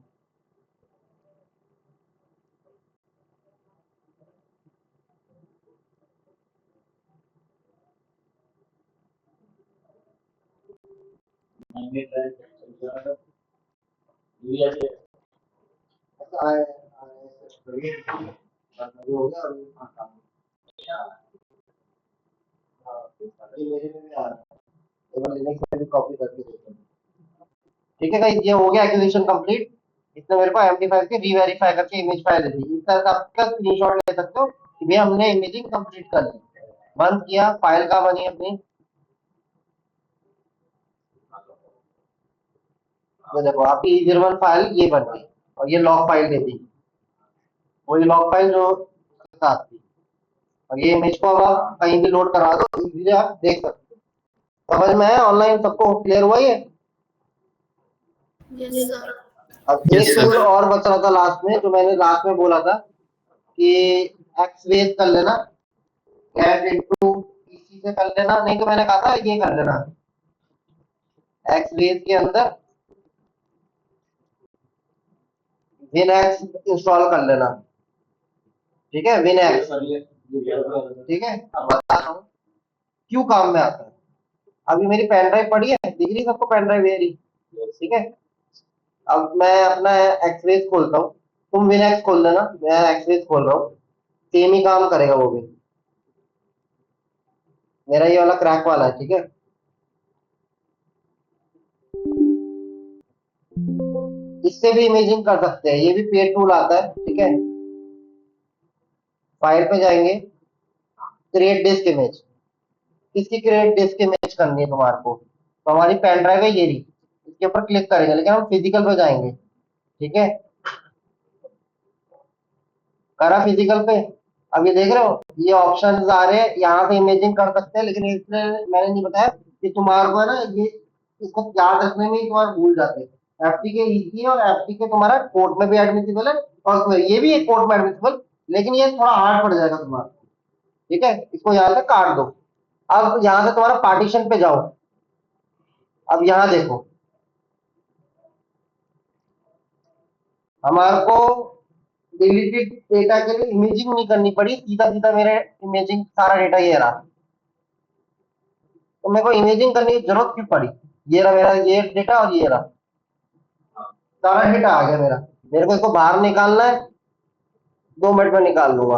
कॉपी करके देते हैं। ठीक है गाइस, ये हो गया एक्विजिशन कंप्लीट। इसने मेरे को एमडी5 के रीवेरीफाई करके इमेज फाइल दे दी। इस तरह से आप इसका स्क्रीनशॉट ले सकते हो कि भैया हमने इमेजिंग कंप्लीट कर ली, बंद किया, फाइल कहाँ बनी अपनी, ये देखो आपकी E01 फाइल ये बन गई और ये लॉग फाइल दे दी, वही लॉग फाइल जो साथ थी। और ये इमेज को अब आप कहीं भी लोड करा दो, इजीली आप देख सकते हो। समझ में आया? ऑनलाइन सबको क्लियर हुआ ये? Yes sir. अब Yes, एक sir. टूल और बच रहा था लास्ट में, जो मैंने लास्ट में बोला था कि एक्स बेस कर लेना, कैट इनटू पीसी से कर लेना, नहीं तो मैंने कहा था ये कर लेना, एक्स बेस के अंदर विन एक्स इंस्टॉल कर लेना, ठीक है। विन एक्स, ठीक है। अब बता रहा हूँ क्यों काम में आता है। अभी मेरी पेन ड्राइव पड़ी है, दिख रही सबको पेन ड्राइव मेरी, ठीक है। अब मैं अपना एक्सरेज खोलता हूँ, तुम विन एक्स खोल लेना, मैं एक्सरेज खोल रहा हूँ, सेम ही काम करेगा वो भी। मेरा ये वाला क्रैक वाला है, ठीक है। इससे भी इमेजिंग कर सकते हैं, ये भी पेड टूल आता है, ठीक है। फाइल पे जाएंगे, क्रिएट डिस्क इमेज, किसकी क्रिएट डिस्क इमेज करनी है तुम्हारे को, तो हमारी पेन ड्राइव है ये रही, इसके ऊपर क्लिक करेंगे, लेकिन हम फिजिकल पे जाएंगे, ठीक है। करा फिजिकल पे, अब ये देख रहे हो ये ऑप्शन आ रहे हैं, यहाँ से इमेजिंग कर सकते हैं, लेकिन इसलिए मैंने नहीं बताया कि तुम्हारे को है ना ये, इसको याद रखने में ही तुम्हारा भूल जाते हैं। एफटी के इजी है और एफटी के तुम्हारा कोर्ट में भी एडमिसिबल है, और उसमें ये भी एक कोर्ट में एडमिसिबल, लेकिन ये थोड़ा हार्ड पड़ जाएगा तुम्हारा, ठीक है। इसको यहाँ से काट दो। अब यहाँ से तुम्हारा पार्टीशन पे जाओ, अब यहाँ देखो हमारे को डिलीटेड डेटा के लिए इमेजिंग नहीं करनी पड़ी, सीधा सीधा मेरे इमेजिंग सारा डेटा ये रहा, तो मेरे को इमेजिंग करने की जरूरत क्यों पड़ी। ये रहा मेरा ये डेटा और ये रहा सारा डेटा आ गया मेरा, मेरे को इसको बाहर निकालना है, 2 मिनट में निकाल लूंगा।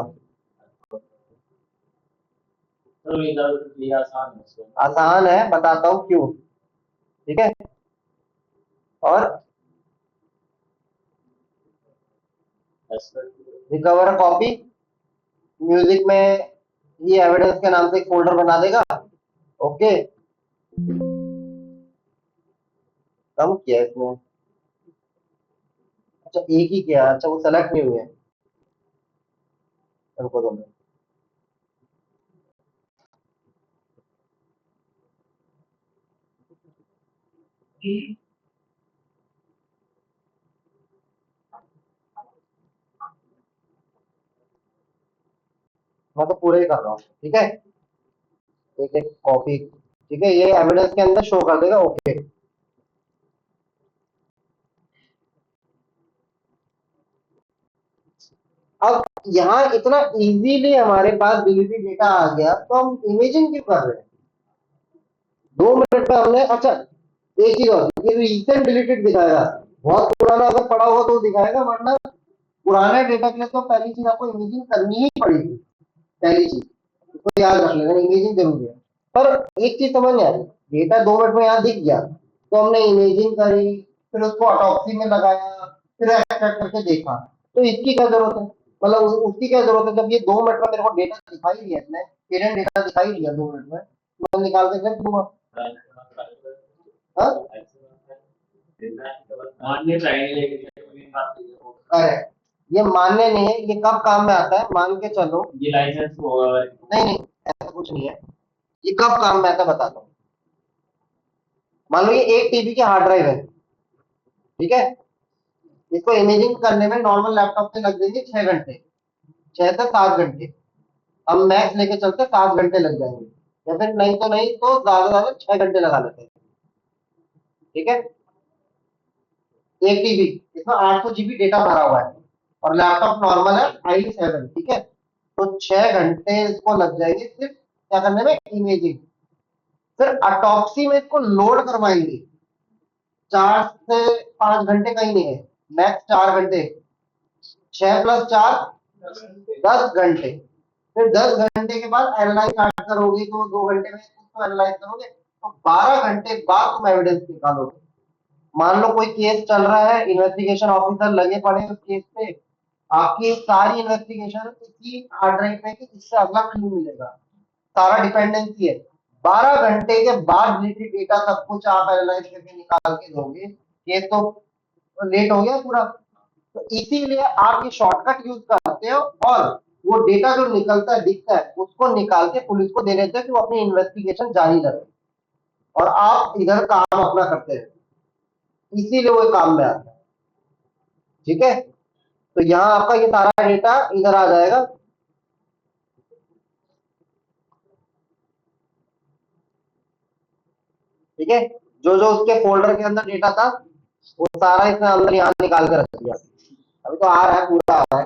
आसान है, बताता हूँ क्यों, ठीक है। और रिकवर कॉपी, म्यूजिक में ये एविडेंस के नाम से एक फोल्डर बना देगा, ओके। कम किया इसमें, अच्छा एक ही किया, अच्छा वो सेलेक्ट नहीं हुए, रुको 2 मिनट। मैं तो पूरा ही कर रहा हूँ, ठीक है। एक एक कॉपी, ठीक है, ये एविडेंस के अंदर शो कर देगा, ओके। अब यहाँ इतना इजीली हमारे पास डिलीटेड डेटा आ गया, तो हम इमेजिंग क्यों कर रहे हैं? 2 मिनट में हमने, अच्छा एक चीज और, ये रिसेंट डिलीटेड दिखाएगा, बहुत पुराना अगर पड़ा होगा तो दिखाएगा, वरना पुराने डेटा के लिए तो पहली चीज आपको इमेजिंग करनी ही पड़ेगी। पहली चीज इसको याद रख लेना, इमेजिंग जरूरी है। पर एक चीज समझ में आ रही, डेटा 2 मिनट में यहाँ दिख गया, तो हमने इमेजिंग करी, फिर उसको ऑटोप्सी में लगाया, फिर एक्सट्रैक्ट करके देखा, तो इसकी क्या जरूरत है? मतलब उसकी क्या जरूरत है जब ये 2 मिनट में मेरे को डेटा दिखाई दिया, इसने हिडन डेटा दिखाई दिया 2 मिनट में, मैं निकाल के रख दूंगा। हाँ? अरे ये मानने नहीं है, ये कब काम में आता है मान के चलो, ये लाइसेंस नहीं नहीं ऐसा कुछ नहीं है, ये कब काम में आता है बताता हूँ। मान लो ये 1 TB की हार्ड ड्राइव है, ठीक है, इसको इमेजिंग करने में नॉर्मल लैपटॉप से लग जाएंगे 6 घंटे, 6 से 7 घंटे, हम मैक्स लेके चलते 7 घंटे लग जाएंगे, या फिर नहीं तो नहीं तो ज्यादा ज्यादा 6 घंटे लगा लेते हैं, ठीक है। 1 TB, इसमें 800 GB डेटा भरा हुआ है, और लैपटॉप नॉर्मल है i7, ठीक है, तो 6 घंटे इसको लग जाएंगे सिर्फ क्या करने में, इमेजिंग। फिर अटॉप्सी में इसको लोड करवाएंगे, 4 से 5 घंटे कहीं नहीं है, मैक्स 4 घंटे, 6 + 4 10 घंटे, फिर 10 घंटे के बाद एनालाइज स्टार्ट करोगे तो 2 घंटे में उसको एनालाइज करोगे, तो 12 घंटे बाद तुम एविडेंस निकालोगे। मान लो कोई केस चल रहा है, इन्वेस्टिगेशन ऑफिसर लगे पड़े उस केस पे, आपकी सारी इन्वेस्टिगेशन इसी हार्ड ड्राइव पे कि इससे अगला क्लू मिलेगा, सारा डिपेंडेंसी है। 12 घंटे के बाद रिलेटेड डेटा सब कुछ आप एनालाइज करके निकाल के दोगे, केस तो लेट हो गया पूरा। तो इसीलिए आप ये शॉर्टकट यूज करते हो, और वो डेटा जो निकलता है दिखता है उसको निकाल के पुलिस को दे देते हैं कि वो अपनी इन्वेस्टिगेशन जारी रखे, और आप इधर काम अपना करते हैं, इसीलिए वो काम में आता है, ठीक है। तो यहाँ आपका ये सारा डेटा इधर आ जाएगा, ठीक है, जो जो उसके फोल्डर के अंदर डेटा था वो सारा इसने अंदर यहाँ निकाल के रख दिया, अभी तो आ रहा है, पूरा आ रहा है,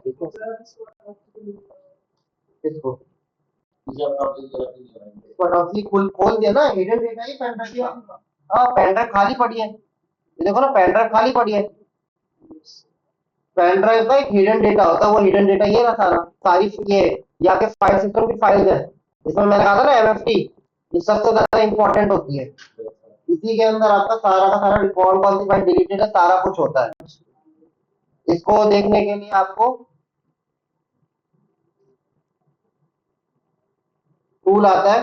ठीक है। इसको पड़ोसी खोल दिया ना, हिडन डेटा ही पेन ड्राइव, हाँ पेन ड्राइव खाली पड़ी है, ये देखो ना पेन ड्राइव खाली पड़ी है। पेन ड्राइव का एक हिडन डेटा होता है, वो हिडन डेटा ये ना सारा, सारी ये या के फाइल सिस्टम की फाइल्स है, जिसमें मैंने कहा था ना एमएफटी, ये सबसे ज्यादा इंपॉर्टेंट होती है, इसी के अंदर आपका सारा का सारा कौन कौन सी फाइल डिलीटेड है सारा कुछ होता है। इसको देखने के लिए आपको टूल आता है,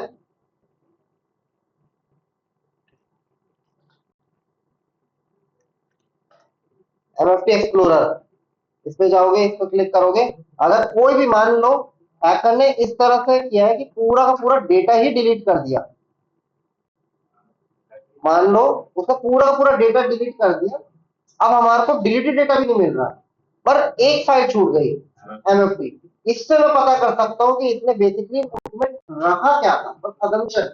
एमएफटी एक्सप्लोरर, इस पे जाओगे, इस पे क्लिक करोगे, अगर कोई भी मान लो हैकर ने इस तरह से किया है कि पूरा का पूरा डेटा ही डिलीट कर दिया, मान लो उसका पूरा का पूरा डेटा डिलीट कर दिया, अब हमारे को डिलीटेड डेटा भी नहीं मिल रहा, पर एक फाइल छूट गई एमएफटी, इससे मैं पता कर सकता हूँ कि इसने बेसिकली उसमें रखा क्या था, बस assumption,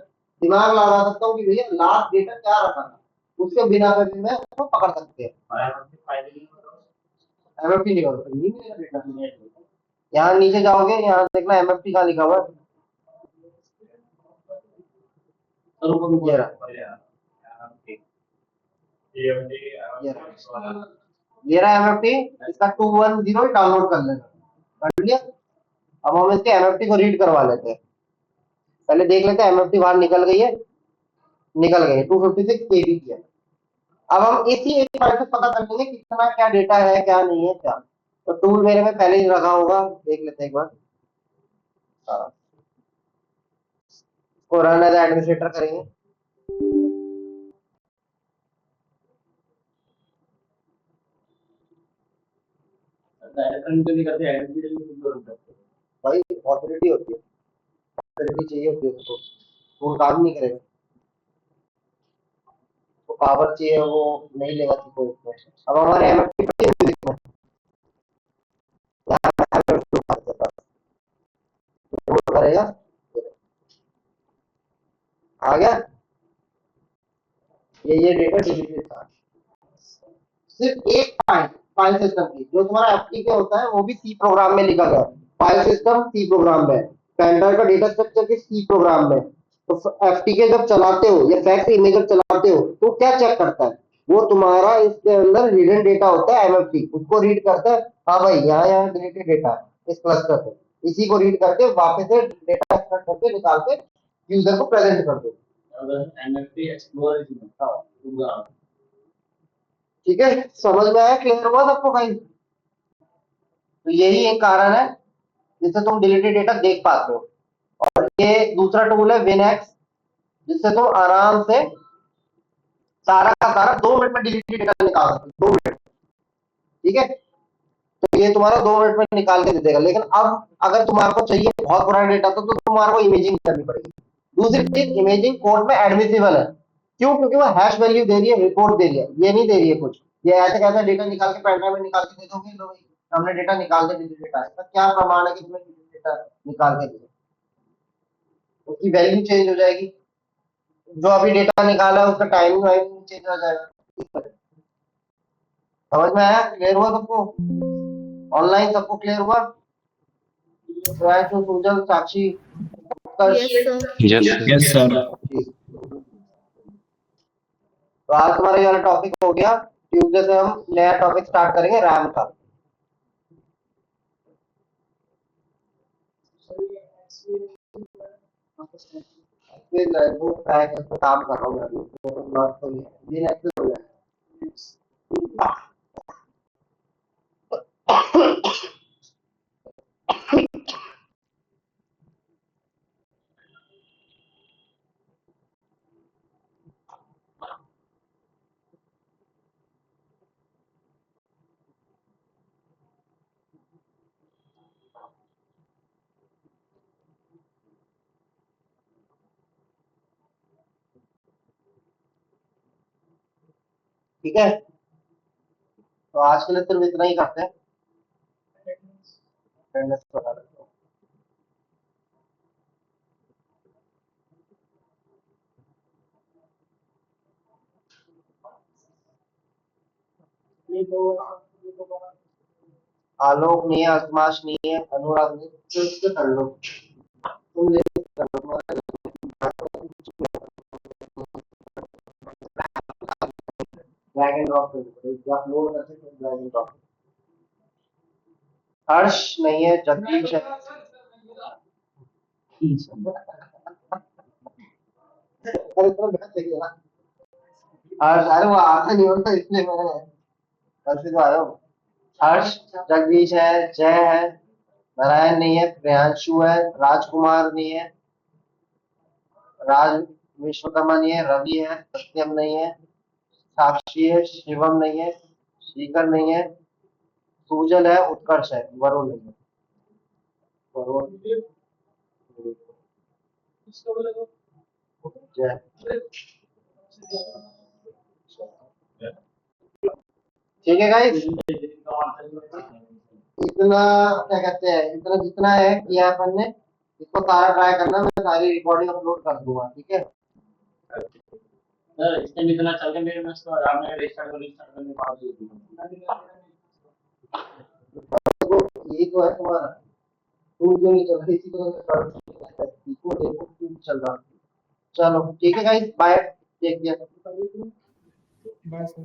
दिमाग लगा सकता हूँ कि भैया लास्ट डेटा क्या रखा था, उसके बिना पे भी मैं उसको पकड़ सकते हैं। एमएफटी नहीं होता, नहीं मिलेगा डेटा। यहाँ नीचे जाओगे, यहाँ देखना एमएफटी कहाँ लिखा हुआ है, ये रहा, ये रहा एमएफटी, इसका 210 डाउनलोड कर लेना, कर लिया। अब हम इसके एमएफटी को रीड करवा लेते हैं, पहले देख लेते हैं एमएफटी बाहर निकल गई है, निकल गई है, 256 KB की है। अब हम इसी एक फाइल से पता कर लेंगे कितना क्या डेटा है क्या नहीं है क्या, तो टूल मेरे में पहले ही रखा होगा, देख लेते हैं एक बार, हाँ, इसको रन एज एडमिनिस्ट्रेटर करेंगे, भाई ऑथोरिटी होती है, ऑथोरिटी चाहिए होती है उसको, टूल काम नहीं करेगा, तो पावर चाहिए वो नहीं लेगा किसी को। अब हमारे एमएफटी करेगा, आ गया, ये डेटा डिलीटेड था, सिर्फ एक फाइल, फाइल सिस्टम की। जो तुम्हारा एफटीके होता है वो भी सी प्रोग्राम में लिखा गया है। फाइल सिस्टम सी प्रोग्राम में, पेन ड्राइव का डेटा स्ट्रक्चर के सी प्रोग्राम में। तो एफटीके जब चलाते हो या फैक्ट इमेज जब चलाते हो तो क्या चेक करता है, वो तुम्हारा इसके अंदर हिडन डेटा होता है एमएफटी, उसको रीड करता है। हाँ भाई यहाँ यहाँ डिलीटेड डेटा है इस क्लस्टर पे, इसी को रीड करके वापस से डेटा एक्सट्रैक्ट करके निकाल के यूजर को प्रेजेंट कर दो। एमएफटी एक्सप्लोरर होगा। ठीक है, समझ में आया, क्लियर हुआ सबको भाई? तो यही एक कारण है जिससे तुम डिलीटेड डेटा देख पाते हो। और ये दूसरा टूल है विनएक्स, जिससे तुम आराम से सारा का सारा 2 मिनट में डिलीटेड डेटा निकाल सकते हो, 2 मिनट। ठीक है, तो ये तुम्हारा 2 मिनट में निकाल के दे देगा। लेकिन अब अगर तुम्हारे को चाहिए बहुत पुराना डेटा तो तुम्हारे को इमेजिंग करनी पड़ेगी। दूसरी चीज, इमेजिंग कोड में एडमिसिबल है। क्यों? क्योंकि वो हैश वैल्यू दे रही है, रिपोर्ट दे रही है, ये नहीं दे रही है कुछ। ये ऐसे कैसे डेटा निकाल के पेन ड्राइव में निकाल के दे दोगे, लो भाई हमने डेटा निकाल के डिलीट डेटा, इसका क्या प्रमाण है कि तुमने डेटा निकाल के दिया? उसकी वैल्यू चेंज हो जाएगी, जो अभी डेटा निकाला है उसका टाइमिंग वाइमिंग चेंज हो जाएगा। समझ में आया, क्लियर हुआ सबको? ऑनलाइन सबको क्लियर हुआ? सुजल, साक्षी, यस सर। Yes sir. तो आज तुम्हारा ये वाला टॉपिक हो गया। ट्यूसडे से हम नया टॉपिक स्टार्ट करेंगे रैम का। फिर वो काम कर रहा हूँ मैं अभी, दिन एक्टिव हो जाए। ठीक है, तो आज के लिए सिर्फ इतना ही करते हैं। अटेंडेंस बता देता हूँ। आलोक नहीं है, अस्माश नहीं है, अनुराग नहीं, तो कर लो तुम, ले कर लो। ड्रैग एंड ड्रॉप कर दो, अपलोड करते हैं ड्रैग एंड ड्रॉप। हर्ष नहीं है, जगदीश है। अरे तो मैं चाहिए ना हर्ष, अरे वो आता नहीं होता इसलिए मैंने हर्ष को आया हूँ। हर्ष, जगदीश है, जय है, नारायण नहीं है, प्रियांशु है, राजकुमार नहीं है, राज विश्वकर्मा नहीं है, रवि है, सत्यम नहीं है, साक्षी है, शिवम नहीं है, श्रीकर नहीं है, सुजल है, उत्कर्ष है, वरुण नहीं है। वरुण, जय। ठीक है गाइस, इतना क्या कहते हैं, इतना जितना है किया अपन ने, इसको सारा ट्राई करना, मैं सारी रिकॉर्डिंग अपलोड कर दूंगा। ठीक है, सर इसने भी इतना चल के मेरे में इसको आपने रिस्टार्ट करने पास दे दिया। यही तो है तुम्हारा, तू जो नहीं चल रही इसी को देखो देखो क्यों चल रहा। चलो ठीक है guys, bye, take care. Bye sir.